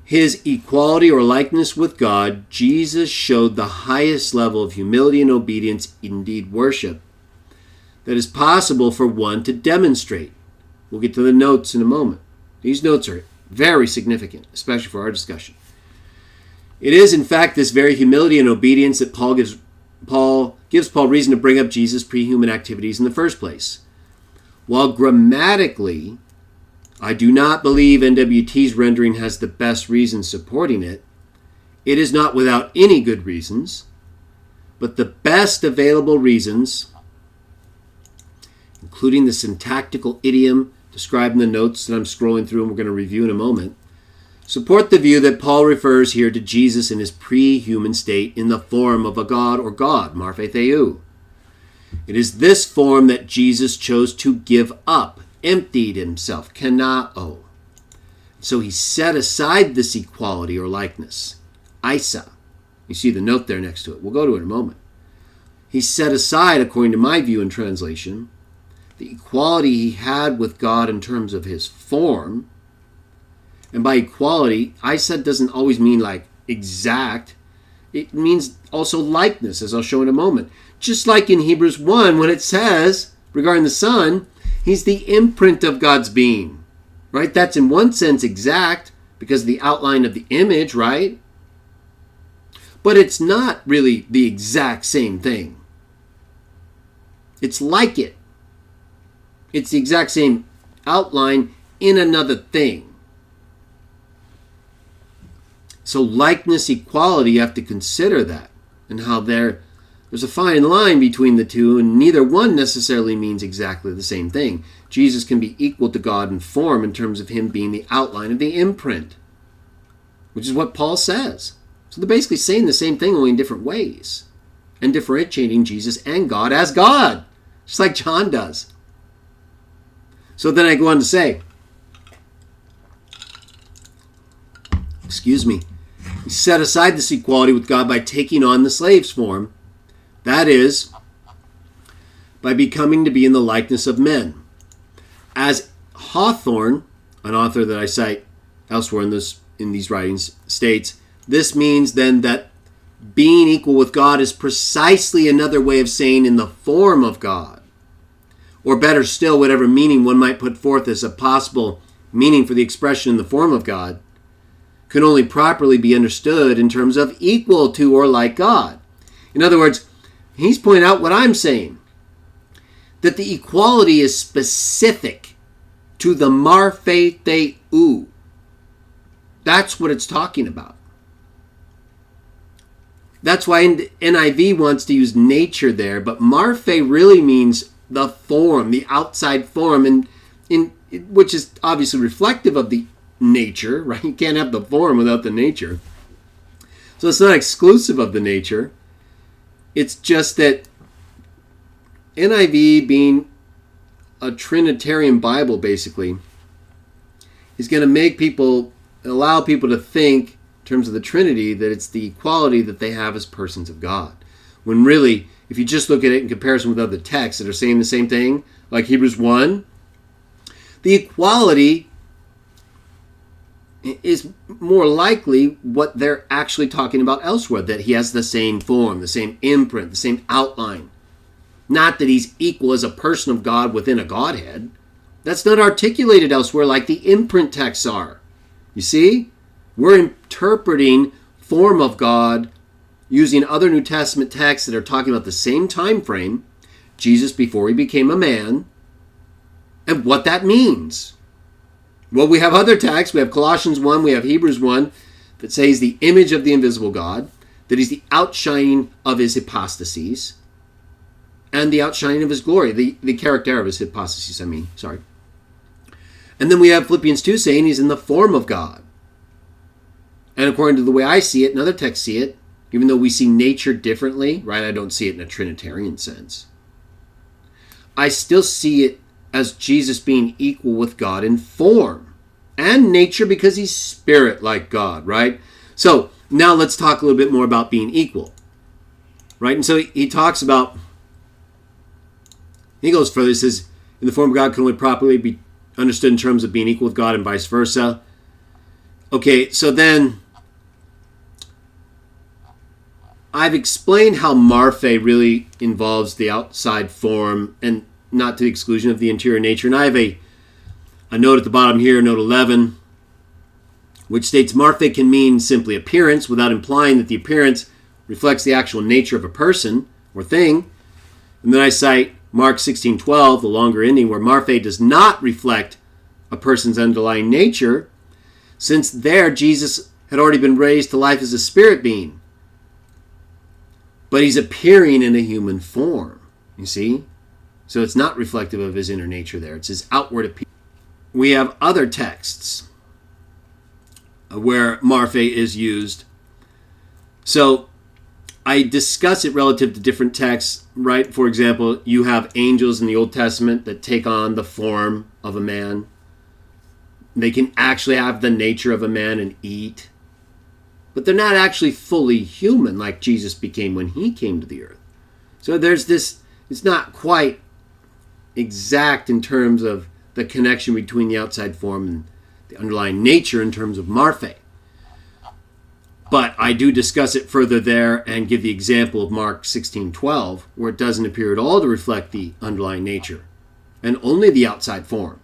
his equality or likeness with God, Jesus showed the highest level of humility and obedience, indeed worship, that is possible for one to demonstrate. We'll get to the notes in a moment. These notes are very significant, especially for our discussion. It is, in fact, this very humility and obedience that Paul gives Paul reason to bring up Jesus' pre-human activities in the first place. While grammatically, I do not believe NWT's rendering has the best reasons supporting it. It is not without any good reasons, but the best available reasons, including the syntactical idiom described in the notes that I'm scrolling through and we're going to review in a moment, support the view that Paul refers here to Jesus in his pre-human state in the form of a god or God, Marphe Theou. It is this form that Jesus chose to give up, emptied himself, kanao. So he set aside this equality or likeness, isa. You see the note there next to it. We'll go to it in a moment. He set aside, according to my view and translation, the equality he had with God in terms of his form. And by equality, isa doesn't always mean like exact. It means also likeness, as I'll show in a moment. Just like in Hebrews 1, when it says, regarding the Son, he's the imprint of God's being, right? That's in one sense exact because of the outline of the image, right? But it's not really the exact same thing. It's like it. It's the exact same outline in another thing. So likeness, equality, you have to consider that and how there's a fine line between the two, and neither one necessarily means exactly the same thing. Jesus can be equal to God in form in terms of him being the outline of the imprint, which is what Paul says. So they're basically saying the same thing, only in different ways, and differentiating Jesus and God as God, just like John does. So then I go on to say, he set aside this equality with God by taking on the slave's form, that is, by becoming to be in the likeness of men. As Hawthorne, an author that I cite elsewhere in these writings, states, this means then that being equal with God is precisely another way of saying in the form of God. Or better still, whatever meaning one might put forth as a possible meaning for the expression in the form of God can only properly be understood in terms of equal to or like God. In other words, he's pointing out what I'm saying, that the equality is specific to the Marphe Theou. That's what it's talking about. That's why NIV wants to use nature there, but Marphe really means the form, the outside form, and which is obviously reflective of the nature, right? You can't have the form without the nature. So it's not exclusive of the nature. It's just that NIV, being a Trinitarian Bible, basically, is going to allow people to think in terms of the Trinity that it's the equality that they have as persons of God. When really, if you just look at it in comparison with other texts that are saying the same thing, like Hebrews 1, the equality is more likely what they're actually talking about elsewhere, that he has the same form, the same imprint, the same outline. Not that he's equal as a person of God within a Godhead. That's not articulated elsewhere like the imprint texts are. You see? We're interpreting form of God using other New Testament texts that are talking about the same time frame, Jesus before he became a man, and what that means. Well, we have other texts. We have Colossians 1, we have Hebrews 1, that say he's the image of the invisible God, that he's the outshining of his hypostases, and the outshining of his glory, the character of his hypostases, And then we have Philippians 2 saying he's in the form of God. And according to the way I see it, and other texts see it, even though we see nature differently, right? I don't see it in a Trinitarian sense. I still see it as Jesus being equal with God in form and nature because he's spirit like God, right? So now let's talk a little bit more about being equal, right? And so he talks about, he goes further, he says, in the form of God can only properly be understood in terms of being equal with God and vice versa. Okay, so then I've explained how Marphe really involves the outside form and not to the exclusion of the interior nature. And I have a note at the bottom here, note 11, which states Marphe can mean simply appearance without implying that the appearance reflects the actual nature of a person or thing. And then I cite Mark 16:12, the longer ending, where Marphe does not reflect a person's underlying nature, since there Jesus had already been raised to life as a spirit being. But he's appearing in a human form, you see? So it's not reflective of his inner nature there. It's his outward appearance. We have other texts where Marphe is used. So I discuss it relative to different texts, right? For example, you have angels in the Old Testament that take on the form of a man. They can actually have the nature of a man and eat. But they're not actually fully human like Jesus became when he came to the earth. So there's this, it's not quite exact in terms of the connection between the outside form and the underlying nature in terms of Marphe. But I do discuss it further there and give the example of Mark 16:12, where it doesn't appear at all to reflect the underlying nature and only the outside form.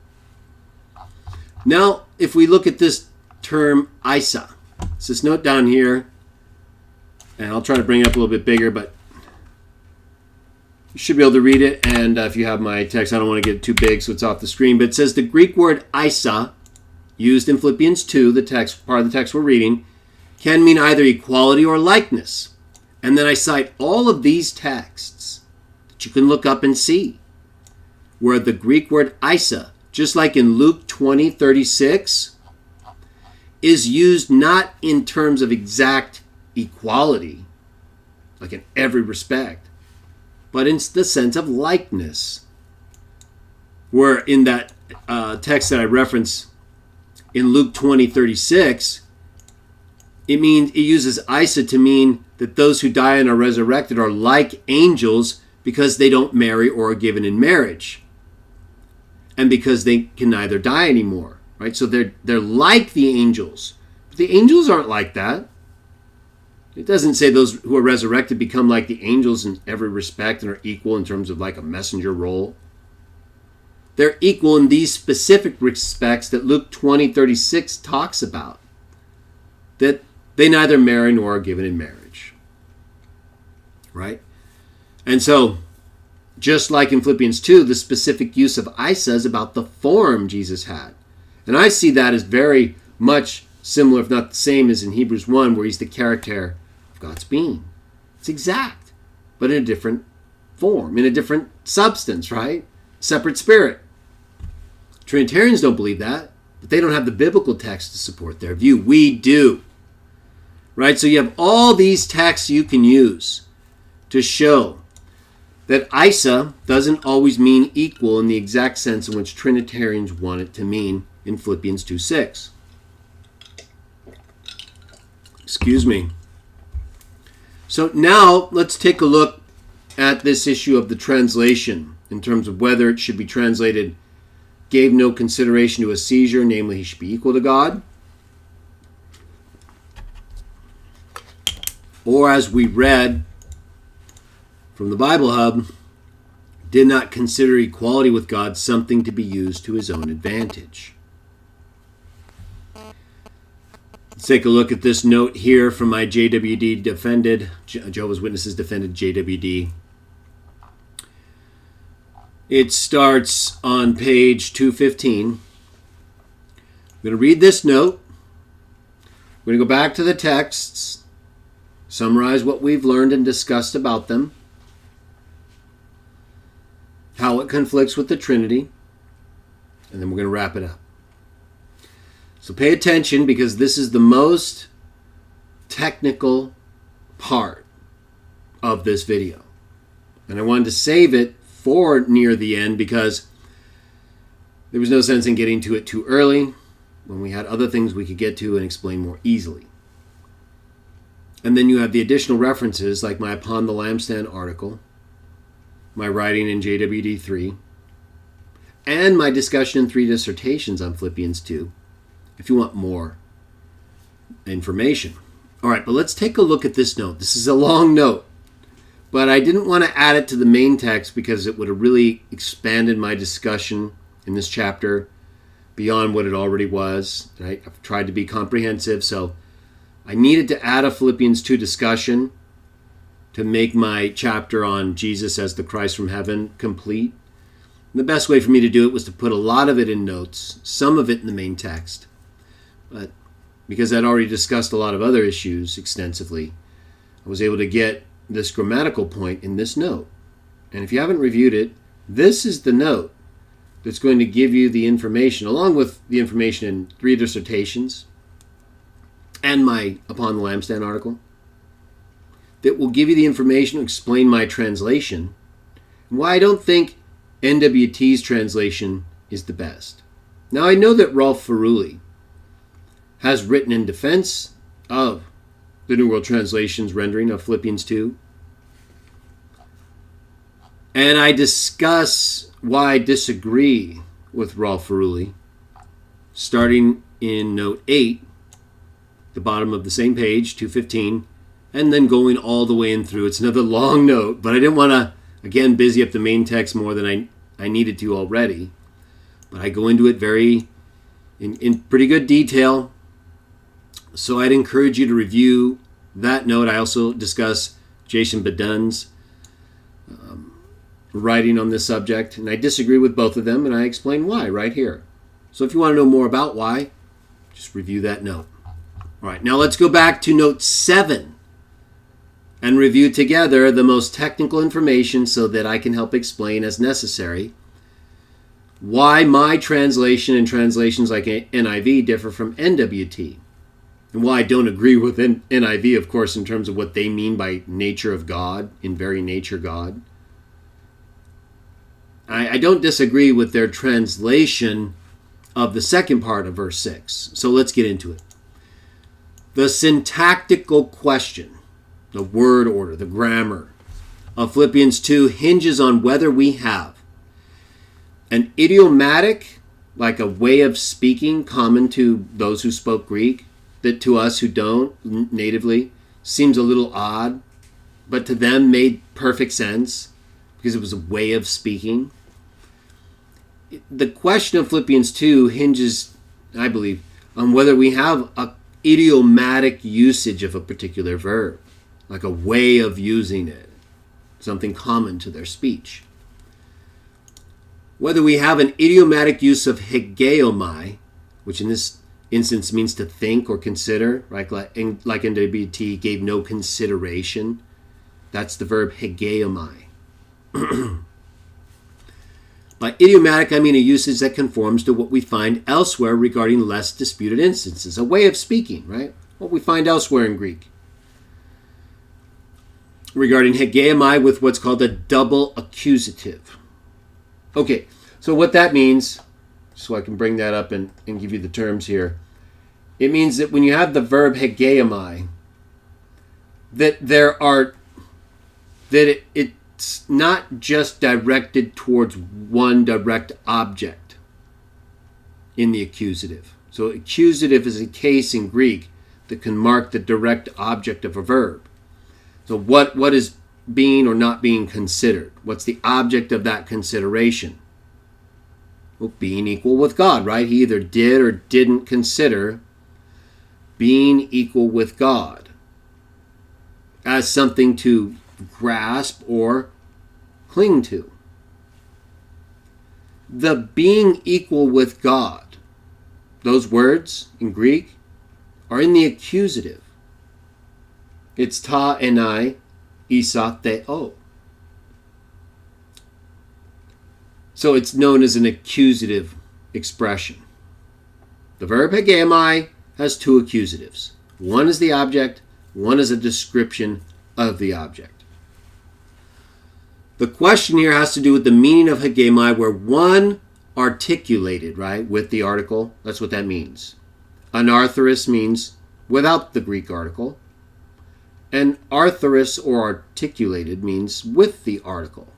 Now, if we look at this term Isa, it's this note down here, and I'll try to bring it up a little bit bigger, but you should be able to read it. And if you have my text, I don't want to get it too big, so it's off the screen. But it says the Greek word Isa, used in Philippians 2, the text, part of the text we're reading, can mean either equality or likeness. And then I cite all of these texts that you can look up and see, where the Greek word Isa, just like in Luke 20:36, is used not in terms of exact equality, like in every respect, but in the sense of likeness. Where in that text that I reference in Luke 20:36, it uses Isa to mean that those who die and are resurrected are like angels because they don't marry or are given in marriage, and because they can neither die anymore. Right, so they're like the angels. But the angels aren't like that. It doesn't say those who are resurrected become like the angels in every respect and are equal in terms of like a messenger role. They're equal in these specific respects that Luke 20:36 talks about, that they neither marry nor are given in marriage. Right? And so, just like in Philippians 2, the specific use of Isa is about the form Jesus had. And I see that as very much similar, if not the same, as in Hebrews 1, where he's the character of God's being. It's exact, but in a different form, in a different substance, right? Separate spirit. Trinitarians don't believe that, but they don't have the biblical text to support their view. We do. Right? So you have all these texts you can use to show that Isa doesn't always mean equal in the exact sense in which Trinitarians want it to mean in Philippians 2:6. Excuse me. So now let's take a look at this issue of the translation in terms of whether it should be translated, gave no consideration to a seizure, namely he should be equal to God, or as we read from the Bible Hub, did not consider equality with God something to be used to his own advantage. Let's take a look at this note here from my JWD Defended, Jehovah's Witnesses Defended JWD. It starts on page 215. I'm going to read this note. We're going to go back to the texts, summarize what we've learned and discussed about them, how it conflicts with the Trinity, and then we're going to wrap it up. So pay attention, because this is the most technical part of this video. And I wanted to save it for near the end because there was no sense in getting to it too early when we had other things we could get to and explain more easily. And then you have the additional references like my Upon the Lampstand article, my writing in JWD 3, and my discussion in 3 dissertations on Philippians 2, if you want more information. All right, but let's take a look at this note. This is a long note, but I didn't want to add it to the main text because it would have really expanded my discussion in this chapter beyond what it already was. Right? I've tried to be comprehensive, so I needed to add a Philippians 2 discussion to make my chapter on Jesus as the Christ from heaven complete. The best way for me to do it was to put a lot of it in notes, some of it in the main text. But because I'd already discussed a lot of other issues extensively, I was able to get this grammatical point in this note. And if you haven't reviewed it, this is the note that's going to give you the information, along with the information in 3 dissertations and my Upon the Lampstand article, that will give you the information to explain my translation and why I don't think NWT's translation is the best. Now, I know that Rolf Feruli has written in defense of the New World Translation's rendering of Philippians 2. And I discuss why I disagree with Rolf Feruli, starting in note 8, the bottom of the same page, 215, and then going all the way in through. It's another long note, but I didn't want to, again, busy up the main text more than I needed to already. But I go into it in pretty good detail. So I'd encourage you to review that note. I also discuss Jason Badun's writing on this subject, and I disagree with both of them, and I explain why right here. So if you want to know more about why, just review that note. All right, now let's go back to note 7 and review together the most technical information so that I can help explain as necessary why my translation and translations like NIV differ from NWT, and why I don't agree with NIV, of course, in terms of what they mean by nature of God, in very nature God. I don't disagree with their translation of the second part of verse 6. So let's get into it. The syntactical question, the word order, the grammar of Philippians 2 hinges on whether we have an idiomatic, like a way of speaking common to those who spoke Greek, that to us who don't natively seems a little odd, but to them made perfect sense because it was a way of speaking. The question of Philippians 2 hinges, I believe, on whether we have an idiomatic usage of a particular verb, like a way of using it, something common to their speech. Whether we have an idiomatic use of hegeomai, which in this instance means to think or consider, right? Like NWT gave no consideration. That's the verb hegeomai. By idiomatic, I mean a usage that conforms to what we find elsewhere regarding less disputed instances, a way of speaking, right? What we find elsewhere in Greek. Regarding hegeomai with what's called a double accusative. Okay, so what that means, so I can bring that up and give you the terms here. It means that when you have the verb hegeomai, it's not just directed towards one direct object in the accusative. So accusative is a case in Greek that can mark the direct object of a verb. So what is being or not being considered? What's the object of that consideration? Well, being equal with God, right? He either did or didn't consider being equal with God as something to grasp or cling to. The being equal with God, those words in Greek are in the accusative. It's ta enai isateo. So it's known as an accusative expression. The verb hegeomai has 2 accusatives. One is the object, one is a description of the object. The question here has to do with the meaning of hegemai, where one articulated, right, with the article. That's what that means. Anartharous means without the Greek article. And artharous or articulated means with the article.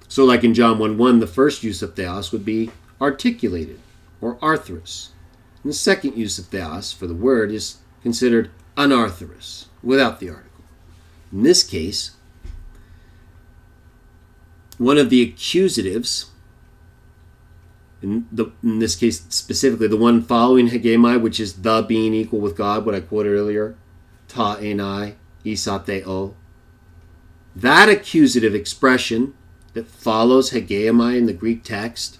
So like in John 1:1, the first use of theos would be articulated or artharous. And the second use of theos for the word is considered anartharous, without the article. In this case, one of the accusatives, in this case specifically, the one following hegemai, which is the being equal with God, what I quoted earlier, ta enai isateo, that accusative expression that follows hegeomai in the Greek text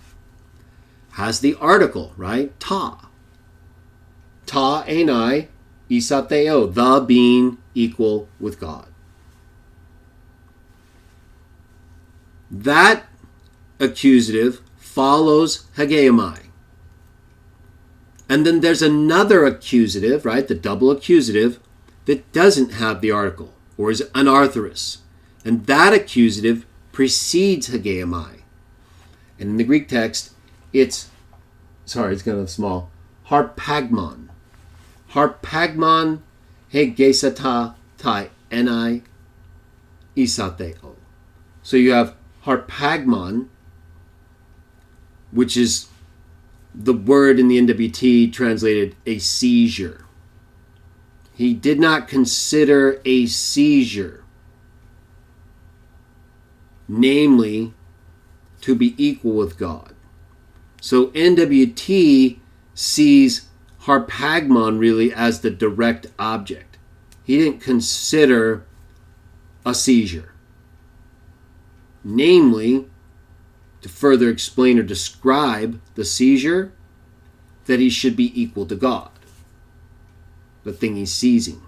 has the article, right? Ta. Ta enai isateo, the being equal with God. That accusative follows hegeomai. And then there's another accusative, right? The double accusative that doesn't have the article or is anarthrous. And that accusative precedes hegeomai. And in the Greek text, it's kind of small, harpagmon. Harpagmon hegesata tai enai isateo. So you have harpagmon, which is the word in the NWT translated a seizure. He did not consider a seizure, namely, to be equal with God. So NWT sees harpagmon really as the direct object. He didn't consider a seizure, namely, to further explain or describe the seizure, that he should be equal to God, the thing he's seizing.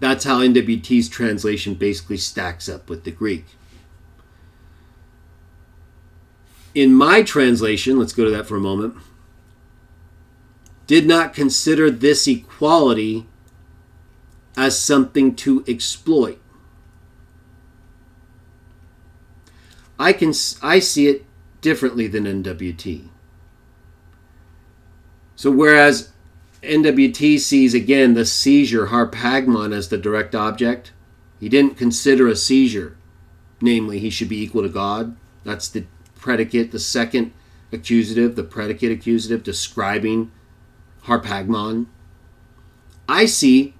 That's how NWT's translation basically stacks up with the Greek. In my translation, let's go to that for a moment, did not consider this equality as something to exploit. I see it differently than NWT. So whereas NWT sees, again, the seizure, harpagmon, as the direct object, he didn't consider a seizure, namely, he should be equal to God. That's the predicate, the second accusative, the predicate accusative describing harpagmon. I see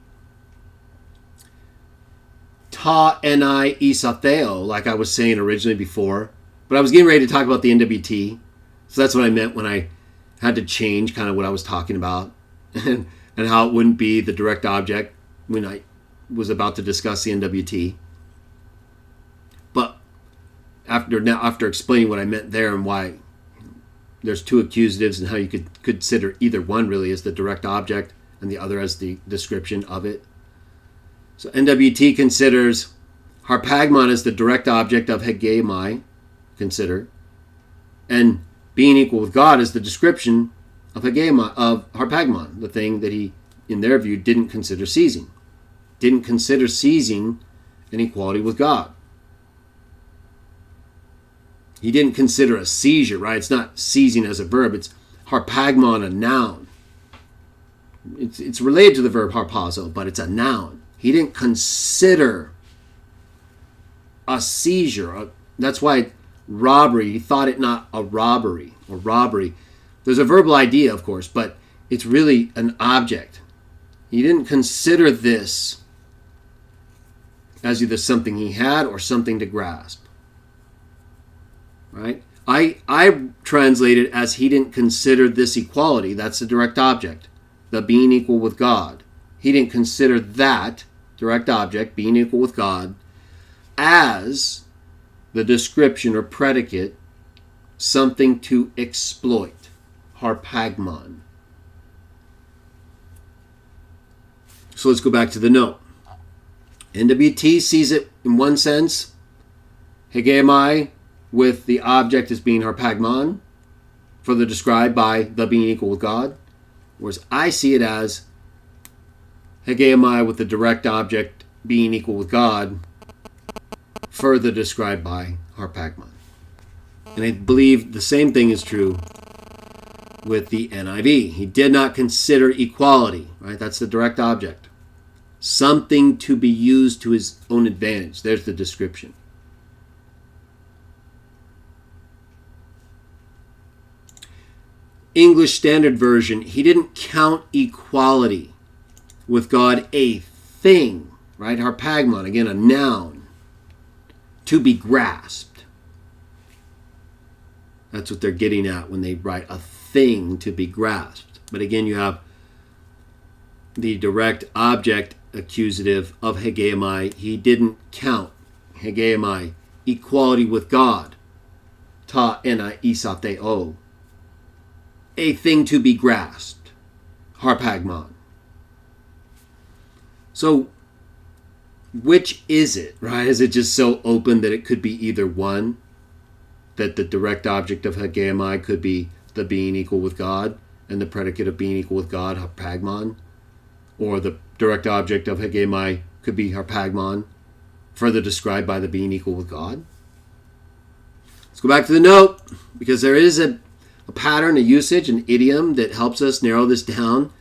ta enai isateo, like I was saying originally before, but I was getting ready to talk about the NWT, so that's what I meant when I had to change kind of what I was talking about and how it wouldn't be the direct object when I was about to discuss the NWT. But after explaining what I meant there and why there's two accusatives and how you could consider either one really as the direct object and the other as the description of it. So NWT considers harpagmon as the direct object of hegeomai, consider, and being equal with God is the description of hegeomai, of harpagmon, the thing that he, in their view, didn't consider seizing. Didn't consider seizing an equality with God. He didn't consider a seizure, right? It's not seizing as a verb, it's harpagmon, a noun. It's related to the verb harpazo, but it's a noun. He didn't consider a seizure. That's why robbery, he thought it not a robbery or robbery. There's a verbal idea, of course, but it's really an object. He didn't consider this as either something he had or something to grasp. Right? I translate it as he didn't consider this equality. That's the direct object, the being equal with God. He didn't consider that direct object, being equal with God, as the description or predicate, something to exploit, harpagmon. So let's go back to the note. NWT sees it in one sense, hegeomai, with the object as being harpagmon, further described by the being equal with God, whereas I see it as hegeomai with the direct object being equal with God, further described by harpagmon. And I believe the same thing is true with the NIV. He did not consider equality, right? That's the direct object. Something to be used to his own advantage. There's the description. English Standard Version, he didn't count equality with God a thing, right? Harpagmon, again, a noun, to be grasped. That's what they're getting at when they write a thing to be grasped. But again, you have the direct object accusative of hegeomai. He didn't count hegeomai equality with God, ta ena isateo, a thing to be grasped, harpagmon. So, which is it, right? Is it just so open that it could be either one, that the direct object of hegemai could be the being equal with God, and the predicate of being equal with God, harpagmon, or the direct object of hegemai could be harpagmon, further described by the being equal with God? Let's go back to the note, because there is a pattern, a usage, an idiom that helps us narrow this down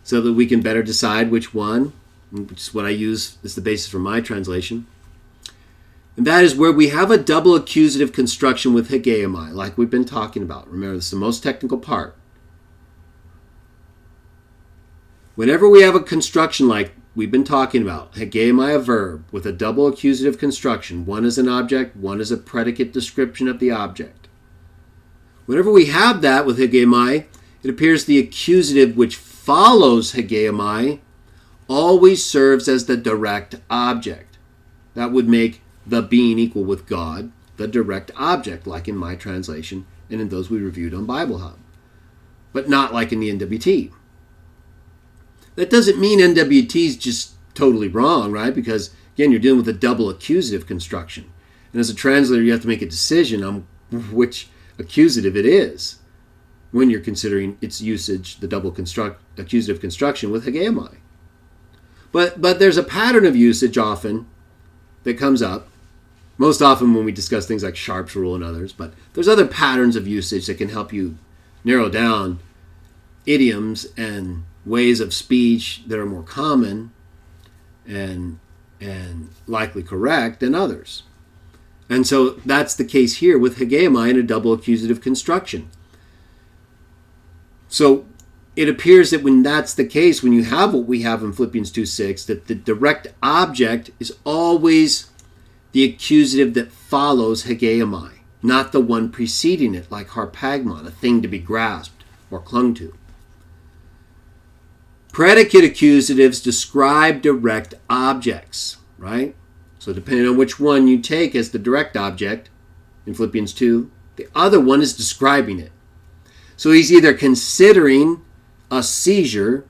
so that we can better decide which one, which is what I use as the basis for my translation. And that is where we have a double accusative construction with hegemai, like we've been talking about. Remember, this is the most technical part. Whenever we have a construction like we've been talking about, hegemai, a verb with a double accusative construction, one is an object, one is a predicate description of the object. Whenever we have that with hegemai, it appears the accusative which follows hegemai always serves as the direct object. That would make the being equal with God the direct object, like in my translation and in those we reviewed on Bible Hub, but not like in the NWT. That doesn't mean NWT is just totally wrong, right? Because, again, you're dealing with a double accusative construction. And as a translator, you have to make a decision on which accusative it is when you're considering its usage, the double accusative construction with hegemai. But there's a pattern of usage often that comes up, most often when we discuss things like Sharp's rule and others, but there's other patterns of usage that can help you narrow down idioms and ways of speech that are more common and likely correct than others. And so that's the case here with hegemai in a double accusative construction. So it appears that when that's the case, when you have what we have in Philippians 2:6, that the direct object is always the accusative that follows hegemai, not the one preceding it, like harpagmon, a thing to be grasped or clung to. Predicate accusatives describe direct objects, right? So depending on which one you take as the direct object in Philippians 2, the other one is describing it. So he's either considering a seizure,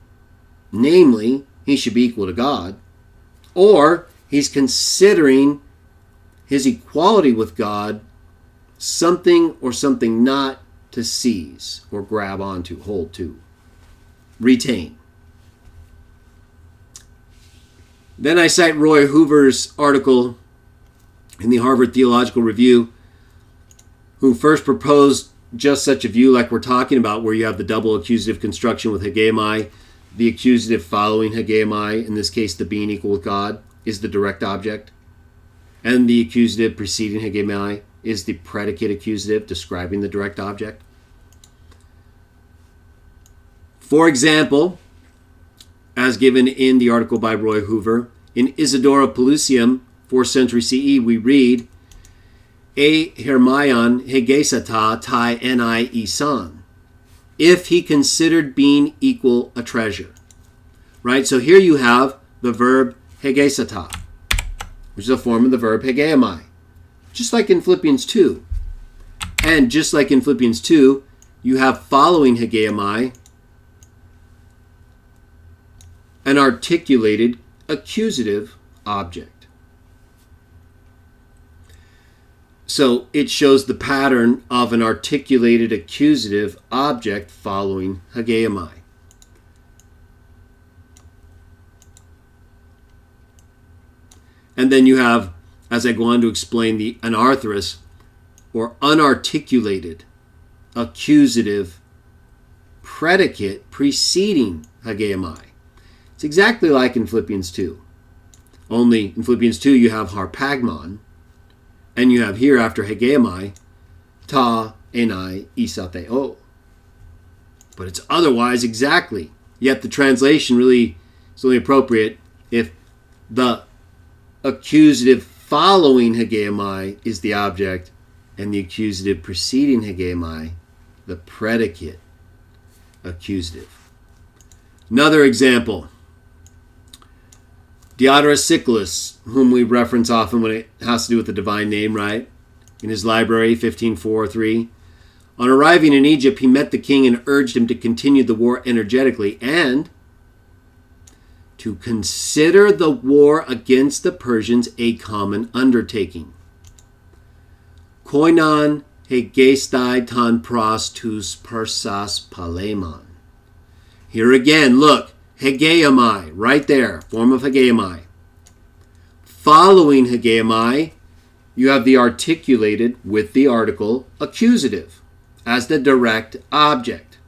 namely, he should be equal to God, or he's considering his equality with God something or something not to seize or grab onto, hold to, retain. Then I cite Roy Hoover's article in the Harvard Theological Review, who first proposed just such a view like we're talking about, where you have the double accusative construction with hegemai, the accusative following hegemai, in this case the being equal with God, is the direct object, and the accusative preceding hegemai is the predicate accusative describing the direct object. For example, as given in the article by Roy Hoover, in Isidora Pelusium, 4th century CE, we read, E hermaion hegesata tai enai isan, if he considered being equal a treasure. Right? So here you have the verb hegesata, which is a form of the verb hegemai, just like in Philippians 2. And just like in Philippians 2, you have following hegemai an articulated accusative object. So it shows the pattern of an articulated accusative object following hegemai. And then you have, as I go on to explain, the anarthrous or unarticulated accusative predicate preceding hegemai. It's exactly like in Philippians 2. Only in Philippians 2 you have harpagmon, and you have here after hegemai, ta enai isateo. But it's otherwise exactly. Yet the translation really is only appropriate if the accusative following hegemai is the object, and the accusative preceding hegemai, the predicate accusative. Another example, Diodorus, whom we reference often when it has to do with the divine name, right? In his library, 15:4-3. On arriving in Egypt, he met the king and urged him to continue the war energetically and to consider the war against the Persians a common undertaking. Koinon hegestai ton pros tus persas palemon. Here again, look, hegeomai, right there, form of hegeomai. Following hegeomai, you have the articulated with the article accusative as the direct object.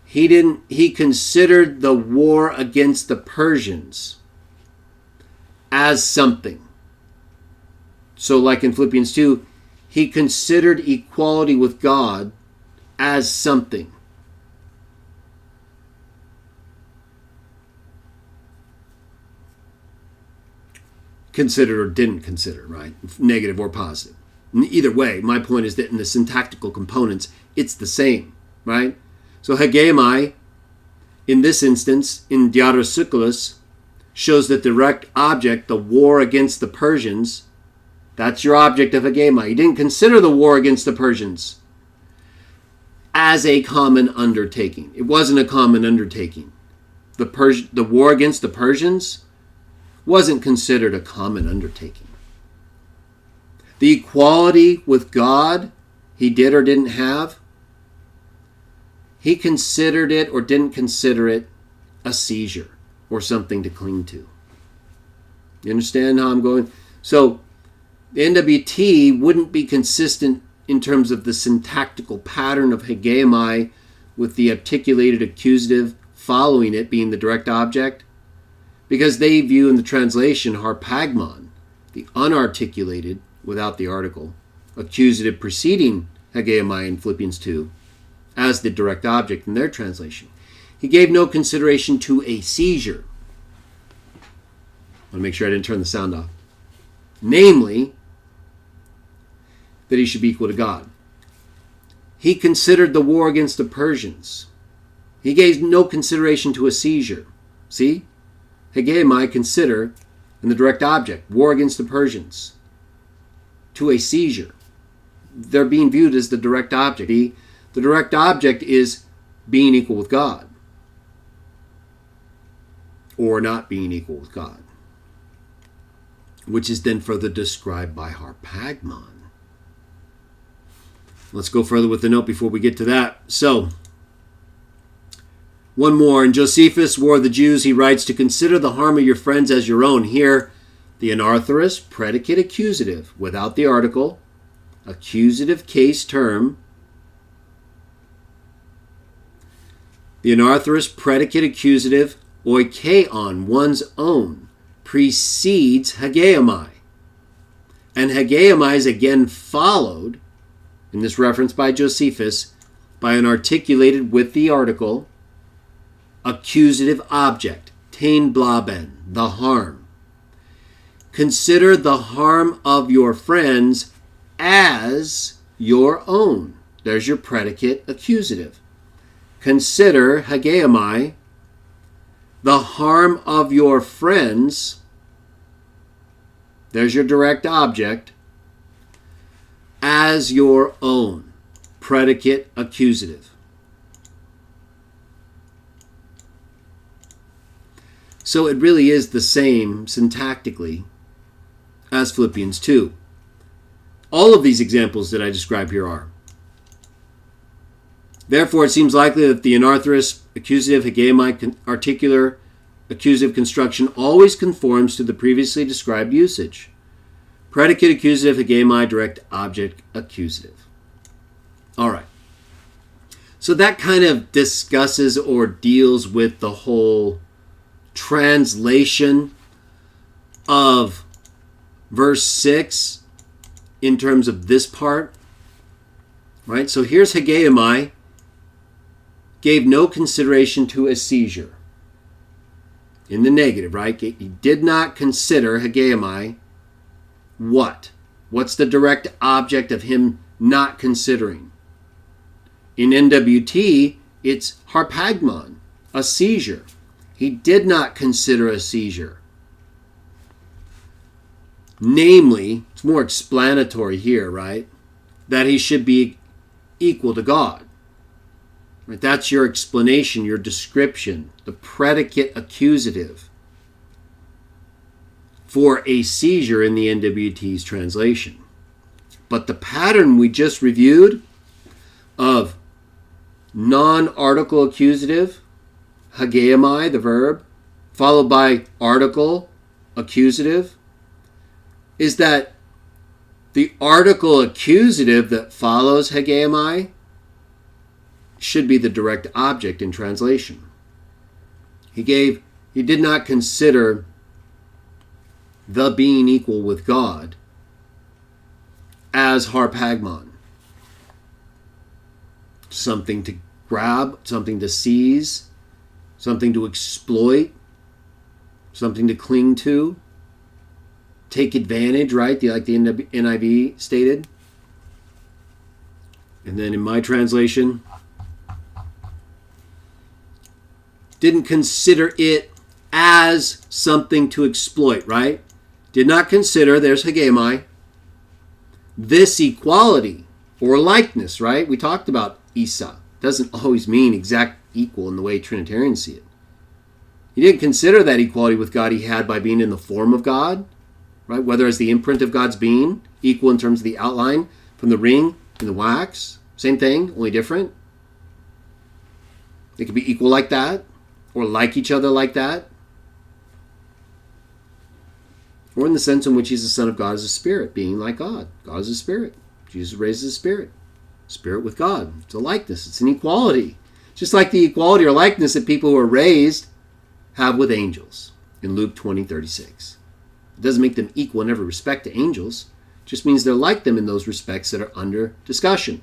He considered the war against the Persians as something. So like in Philippians 2, he considered equality with God as something. Considered or didn't consider, right? Negative or positive. Either way, my point is that in the syntactical components, it's the same, right? So hegemai, in this instance, in Diodorus, shows that the direct object, the war against the Persians, that's your object of hegemai. He didn't consider the war against the Persians as a common undertaking. It wasn't a common undertaking. The war against the Persians wasn't considered a common undertaking. The equality with God he did or didn't have, he considered it or didn't consider it a seizure or something to cling to. You understand how I'm going? So the NWT wouldn't be consistent in terms of the syntactical pattern of hegemai with the articulated accusative following it being the direct object, because they view in the translation harpagmon, the unarticulated without the article, accusative preceding hegemai in Philippians 2, as the direct object in their translation. He gave no consideration to a seizure. I want to make sure I didn't turn the sound off. Namely, that he should be equal to God. He considered the war against the Persians. He gave no consideration to a seizure. See? Hegemai, consider, and the direct object, war against the Persians, to a seizure. They're being viewed as the direct object. The direct object is being equal with God, or not being equal with God, which is then further described by harpagmon. Let's go further with the note before we get to that. So, one more. In Josephus, War of the Jews, he writes, to consider the harm of your friends as your own. Here, the anarthrous, predicate accusative, without the article, accusative case term. The anarthrous, predicate accusative, oikeon, one's own, precedes hegemai. And hegemai is again followed, in this reference by Josephus, by an articulated with the article, accusative object, tein blaben, the harm. Consider the harm of your friends as your own. There's your predicate accusative. Consider, hegemai, the harm of your friends. There's your direct object. As your own. Predicate accusative. So it really is the same syntactically as Philippians 2. All of these examples that I describe here are. Therefore, it seems likely that the anarthrous, accusative, hegemai, articular, accusative construction always conforms to the previously described usage. Predicate accusative, hegemai, direct object accusative. All right. So that kind of discusses or deals with the whole translation of verse 6 in terms of this part. Right? So here's hegemai. Gave no consideration to a seizure. In the negative, right? He did not consider hegemai. What? What's the direct object of him not considering? In NWT, it's harpagmon, a seizure. He did not consider a seizure. Namely, it's more explanatory here, right? That he should be equal to God. Right? That's your explanation, your description, the predicate accusative for a seizure in the NWT's translation. But the pattern we just reviewed of non-article accusative, hageomai, the verb, followed by article accusative, is that the article accusative that follows hageomai should be the direct object in translation. He did not consider the being equal with God as harpagmon, something to grab, something to seize, something to exploit, something to cling to, take advantage, right? Like the NIV stated. And then in my translation, didn't consider it as something to exploit, right? Did not consider, there's hageomai, this equality or likeness, right? We talked about Isa. Doesn't always mean exact equal in the way Trinitarians see it. He didn't consider that equality with God he had by being in the form of God, right? Whether as the imprint of God's being, equal in terms of the outline from the ring and the wax. Same thing, only different. They could be equal like that, or like each other like that. Or in the sense in which he's the Son of God as a spirit, being like God. God is a spirit. Jesus raises a spirit. Spirit with God. It's a likeness. It's an equality. Just like the equality or likeness that people who are raised have with angels in Luke 20:36. It doesn't make them equal in every respect to angels. It just means they're like them in those respects that are under discussion.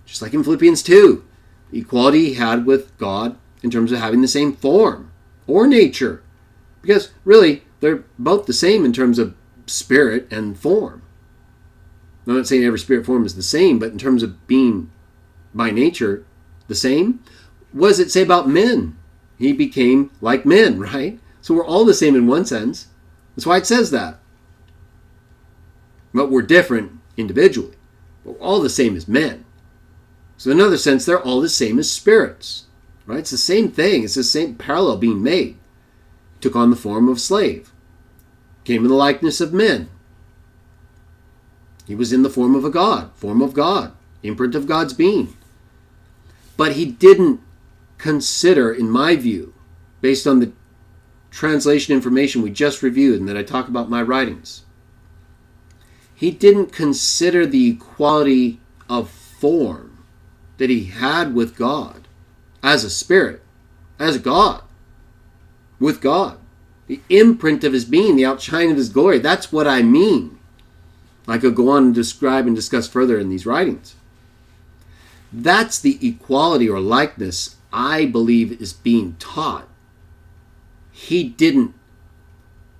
Just like in Philippians 2, the equality he had with God in terms of having the same form or nature. Because really, they're both the same in terms of spirit and form. I'm not saying every spirit form is the same, but in terms of being by nature the same. What does it say about men? He became like men, right? So we're all the same in one sense. That's why it says that. But we're different individually. But we're all the same as men. So in another sense, they're all the same as spirits. Right? It's the same thing. It's the same parallel being made. Took on the form of slave. Came in the likeness of men. He was in the form of God, imprint of God's being. But he didn't consider, in my view, based on the translation information we just reviewed and that I talk about in my writings, he didn't consider the equality of form that he had with God as a spirit, as God, with God. The imprint of his being, the outshine of his glory. That's what I mean. I could go on and describe and discuss further in these writings. That's the equality or likeness I believe is being taught. He didn't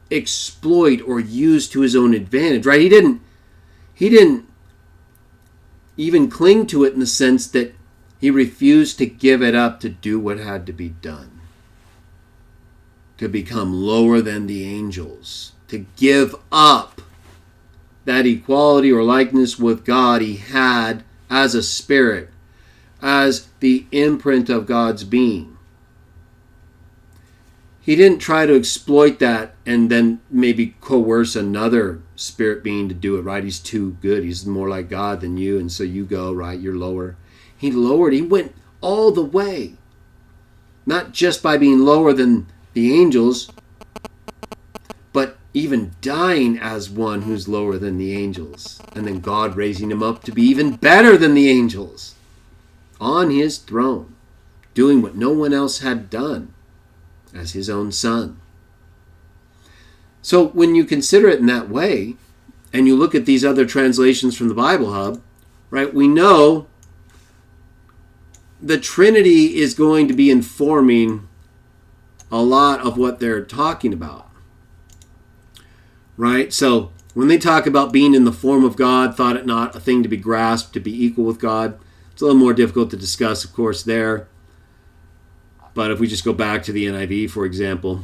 exploit or use to his own advantage, right? He didn't even cling to it in the sense that he refused to give it up to do what had to be done. To become lower than the angels. To give up that equality or likeness with God he had as a spirit, as the imprint of God's being. He didn't try to exploit that and then maybe coerce another spirit being to do it, right? He's too good. He's more like God than you, and so you go, right? You're lower. He went all the way. Not just by being lower than the angels, but even dying as one who's lower than the angels. And then God raising him up to be even better than the angels. On his throne. Doing what no one else had done. As his own son. So when you consider it in that way, and you look at these other translations from the Bible Hub, right, we know the Trinity is going to be informing a lot of what they're talking about. Right? So when they talk about being in the form of God, thought it not a thing to be grasped, to be equal with God, it's a little more difficult to discuss, of course, there. But if we just go back to the NIV, for example,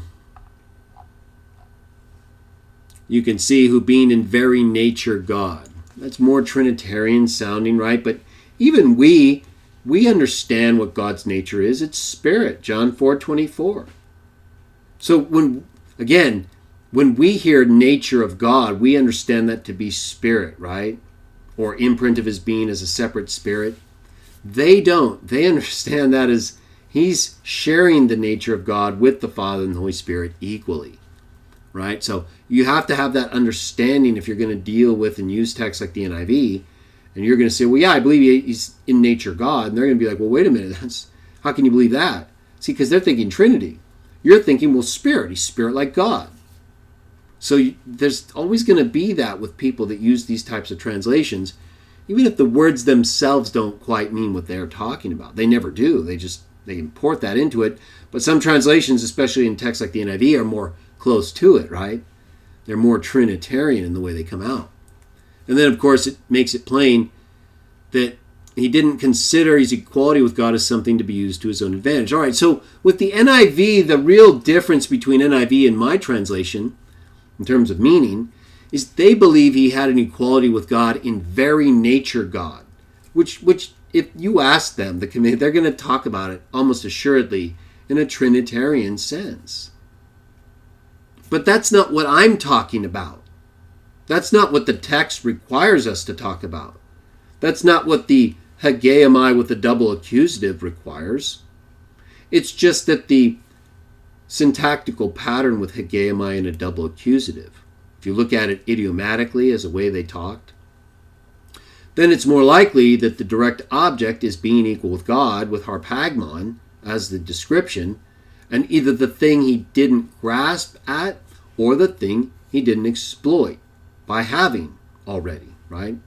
you can see who being in very nature God. That's more Trinitarian sounding, right? But even we understand what God's nature is. It's spirit, John 4:24. So when we hear nature of God, we understand that to be spirit, right? Or imprint of his being as a separate spirit. They don't. They understand that as he's sharing the nature of God with the Father and the Holy Spirit equally, right? So you have to have that understanding if you're going to deal with and use texts like the NIV, and you're going to say, well, yeah, I believe he's in nature God. And they're going to be like, well, wait a minute. How can you believe that? See, because they're thinking Trinity. You're thinking, well, spirit. He's spirit like God. So there's always going to be that with people that use these types of translations, even if the words themselves don't quite mean what they're talking about. They never do. They import that into it. But some translations, especially in texts like the NIV, are more close to it, right? They're more Trinitarian in the way they come out. And then, of course, it makes it plain that he didn't consider his equality with God as something to be used to his own advantage. All right, so with the NIV, the real difference between NIV and my translation, in terms of meaning, is they believe he had an equality with God in very nature God, which if you ask them, they're going to talk about it almost assuredly in a Trinitarian sense. But that's not what I'm talking about. That's not what the text requires us to talk about. That's not what the hegeomai with the double accusative requires. It's just that the syntactical pattern with hegeomai and a double accusative, if you look at it idiomatically as a way they talked, then it's more likely that the direct object is being equal with God with harpagmon as the description, and either the thing he didn't grasp at or the thing he didn't exploit by having already, right?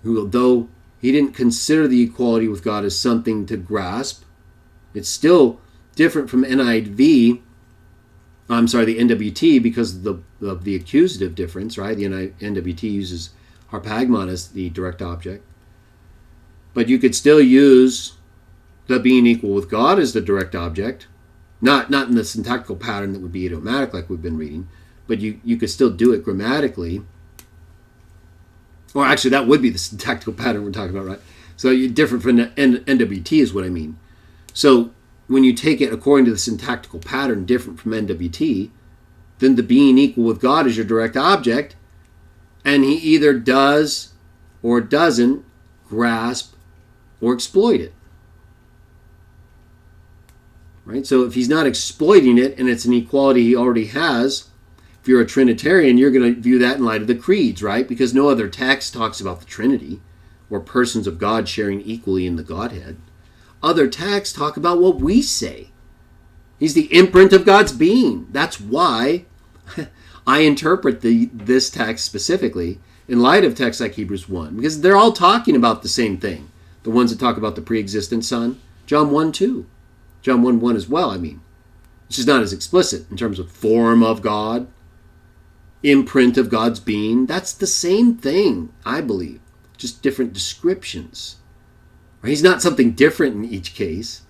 Who, though he didn't consider the equality with God as something to grasp, it's still different from the NWT because of the accusative difference, right? The NWT uses harpagmon as the direct object. But you could still use the being equal with God as the direct object, not in the syntactical pattern that would be idiomatic like we've been reading, but you could still do it grammatically. Or actually, that would be the syntactical pattern we're talking about, right? So you're different from the NWT is what I mean. So when you take it according to the syntactical pattern different from NWT, then the being equal with God is your direct object, and he either does or doesn't grasp or exploit it. Right? So if he's not exploiting it and it's an equality he already has, if you're a Trinitarian, you're going to view that in light of the creeds, right? Because no other text talks about the Trinity or persons of God sharing equally in the Godhead. Other texts talk about what we say. He's the imprint of God's being. That's why I interpret this text specifically in light of texts like Hebrews 1, because they're all talking about the same thing. The ones that talk about the pre-existent Son, John 1:2, John 1:1 as well, I mean. It's just not as explicit in terms of form of God, imprint of God's being. That's the same thing, I believe, just different descriptions. Right? He's not something different in each case,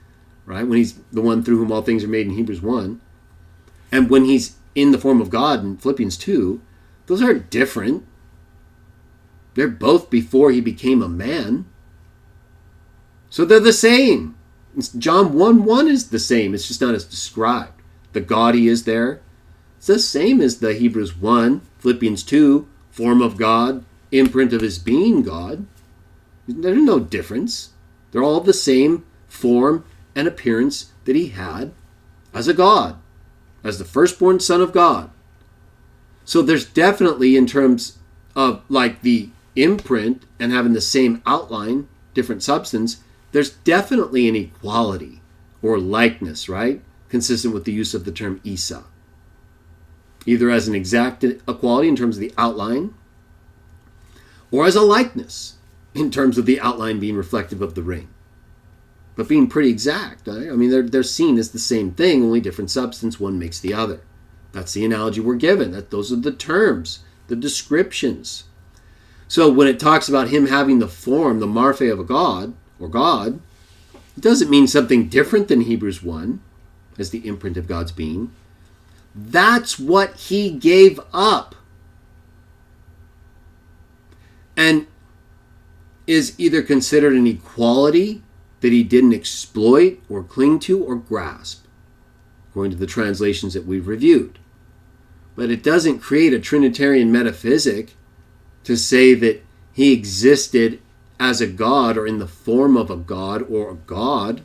right? When he's the one through whom all things are made in Hebrews 1, and when he's in the form of God in Philippians 2, those aren't different. They're both before he became a man. So they're the same. John 1:1 is the same. It's just not as described. The God he is there, it's the same as the Hebrews 1, Philippians 2, form of God, imprint of his being God. There's no difference. They're all the same form and appearance that he had as a God, as the firstborn Son of God. So there's definitely, in terms of like the imprint and having the same outline, different substance, there's definitely an equality or likeness, right? Consistent with the use of the term Isa. Either as an exact equality in terms of the outline, or as a likeness in terms of the outline being reflective of the ring. But being pretty exact. I mean, they're seen as the same thing, only different substance, one makes the other. That's the analogy we're given. Those are the terms, the descriptions. So when it talks about him having the form, the morphe of a God, or God, It doesn't mean something different than Hebrews 1 as the imprint of God's being. That's what he gave up. And is either considered an equality that he didn't exploit or cling to or grasp, according to the translations that we've reviewed. But it doesn't create a Trinitarian metaphysic to say that he existed as a God or in the form of a God or a God,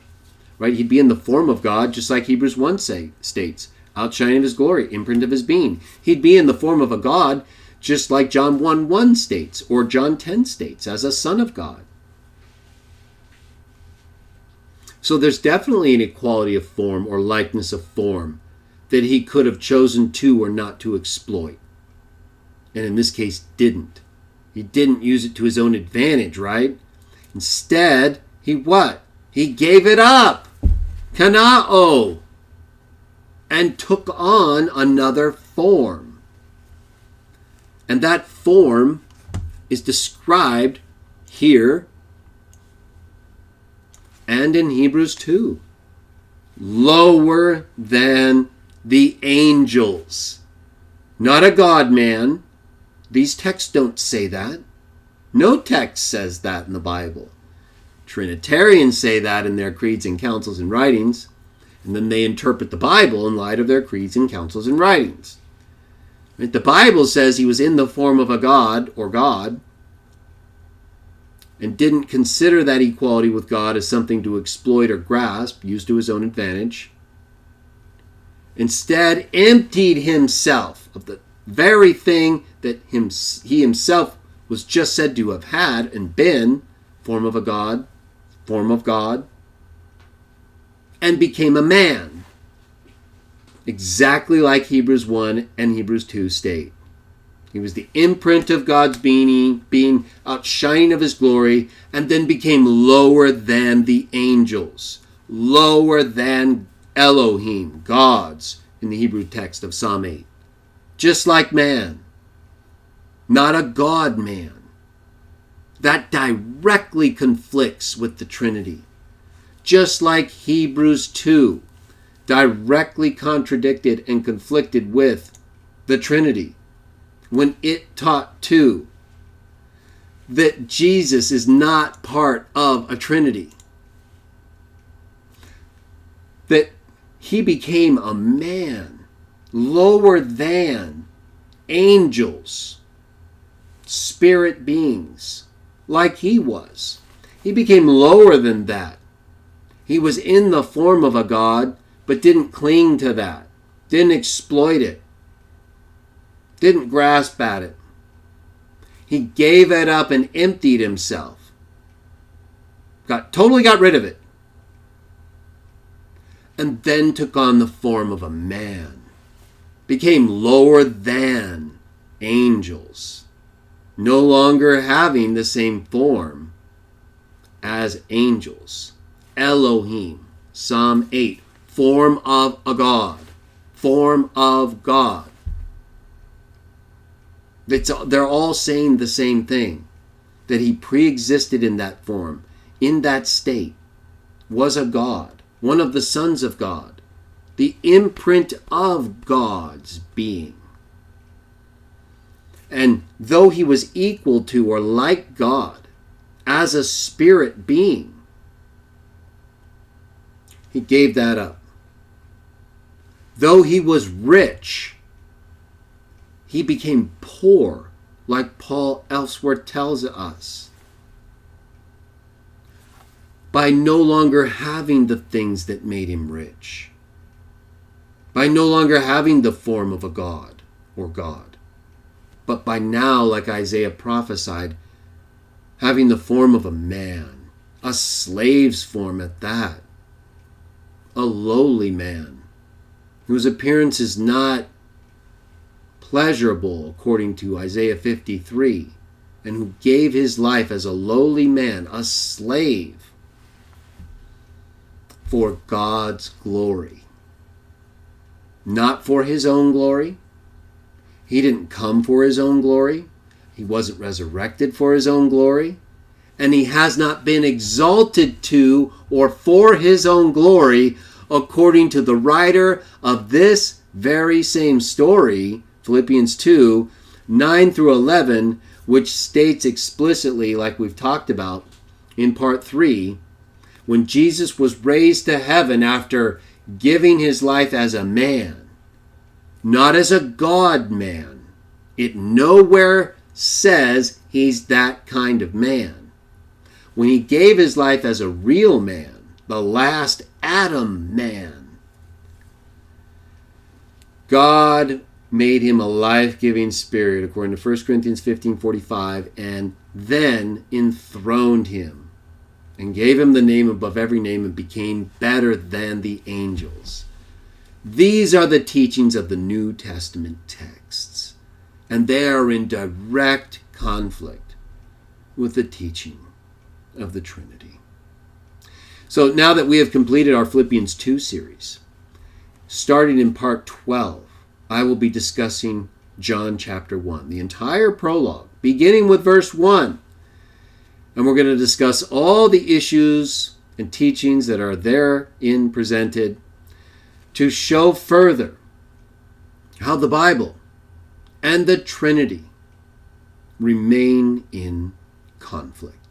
right? He'd be in the form of God, just like Hebrews 1 states, outshining his glory, imprint of his being. He'd be in the form of a God, just like John 1:1 states, or John 10 states, as a son of God. So there's definitely an equality of form or likeness of form that he could have chosen to or not to exploit. And in this case, didn't. He didn't use it to his own advantage, right? Instead, he what? He gave it up. Kanao. And took on another form. And that form is described here and in Hebrews 2. Lower than the angels. Not a God-man. These texts don't say that. No text says that in the Bible. Trinitarians say that in their creeds and councils and writings, and then they interpret the Bible in light of their creeds and councils and writings. The Bible says he was in the form of a God or God, and didn't consider that equality with God as something to exploit or grasp, used to his own advantage. Instead, emptied himself of the very thing that he himself was just said to have had and been, form of God, and became a man, exactly like Hebrews 1 and Hebrews 2 state. He was the imprint of God's being outshining of his glory, and then became lower than the angels, lower than Elohim, gods, in the Hebrew text of Psalm 8. Just like man, not a God-man. That directly conflicts with the Trinity. Just like Hebrews 2 directly contradicted and conflicted with the Trinity when it taught too that Jesus is not part of a Trinity. That he became a man lower than angels, spirit beings, like he was. He became lower than that. He was in the form of a God, but didn't cling to that, didn't exploit it, didn't grasp at it. He gave it up and emptied himself. Totally got rid of it. And then took on the form of a man. Became lower than angels. No longer having the same form as angels. Elohim, Psalm 8, form of a God. Form of God. They're all saying the same thing. That he pre-existed in that form, in that state, was a God, one of the sons of God, the imprint of God's being. And though he was equal to or like God as a spirit being, he gave that up. Though he was rich, he became poor, like Paul elsewhere tells us, by no longer having the things that made him rich, by no longer having the form of a God or God, but by now, like Isaiah prophesied, having the form of a man, a slave's form at that, a lowly man, whose appearance is not pleasurable, according to Isaiah 53, and who gave his life as a lowly man, a slave, for God's glory. Not for his own glory. He didn't come for his own glory. He wasn't resurrected for his own glory. and he has not been exalted to or for his own glory, according to the writer of this very same story, Philippians 2, 9 through 11, which states explicitly, like we've talked about in part 3, when Jesus was raised to heaven after giving his life as a man, not as a God-man. It nowhere says he's that kind of man. When he gave his life as a real man, the last Adam man, God made him a life-giving spirit, according to 1 Corinthians 15:45, and then enthroned him and gave him the name above every name and became better than the angels. These are the teachings of the New Testament texts, and they are in direct conflict with the teaching of the Trinity. So now that we have completed our Philippians 2 series, starting in part 12, I will be discussing John chapter 1, the entire prologue, beginning with verse 1. And we're going to discuss all the issues and teachings that are therein presented to show further how the Bible and the Trinity remain in conflict.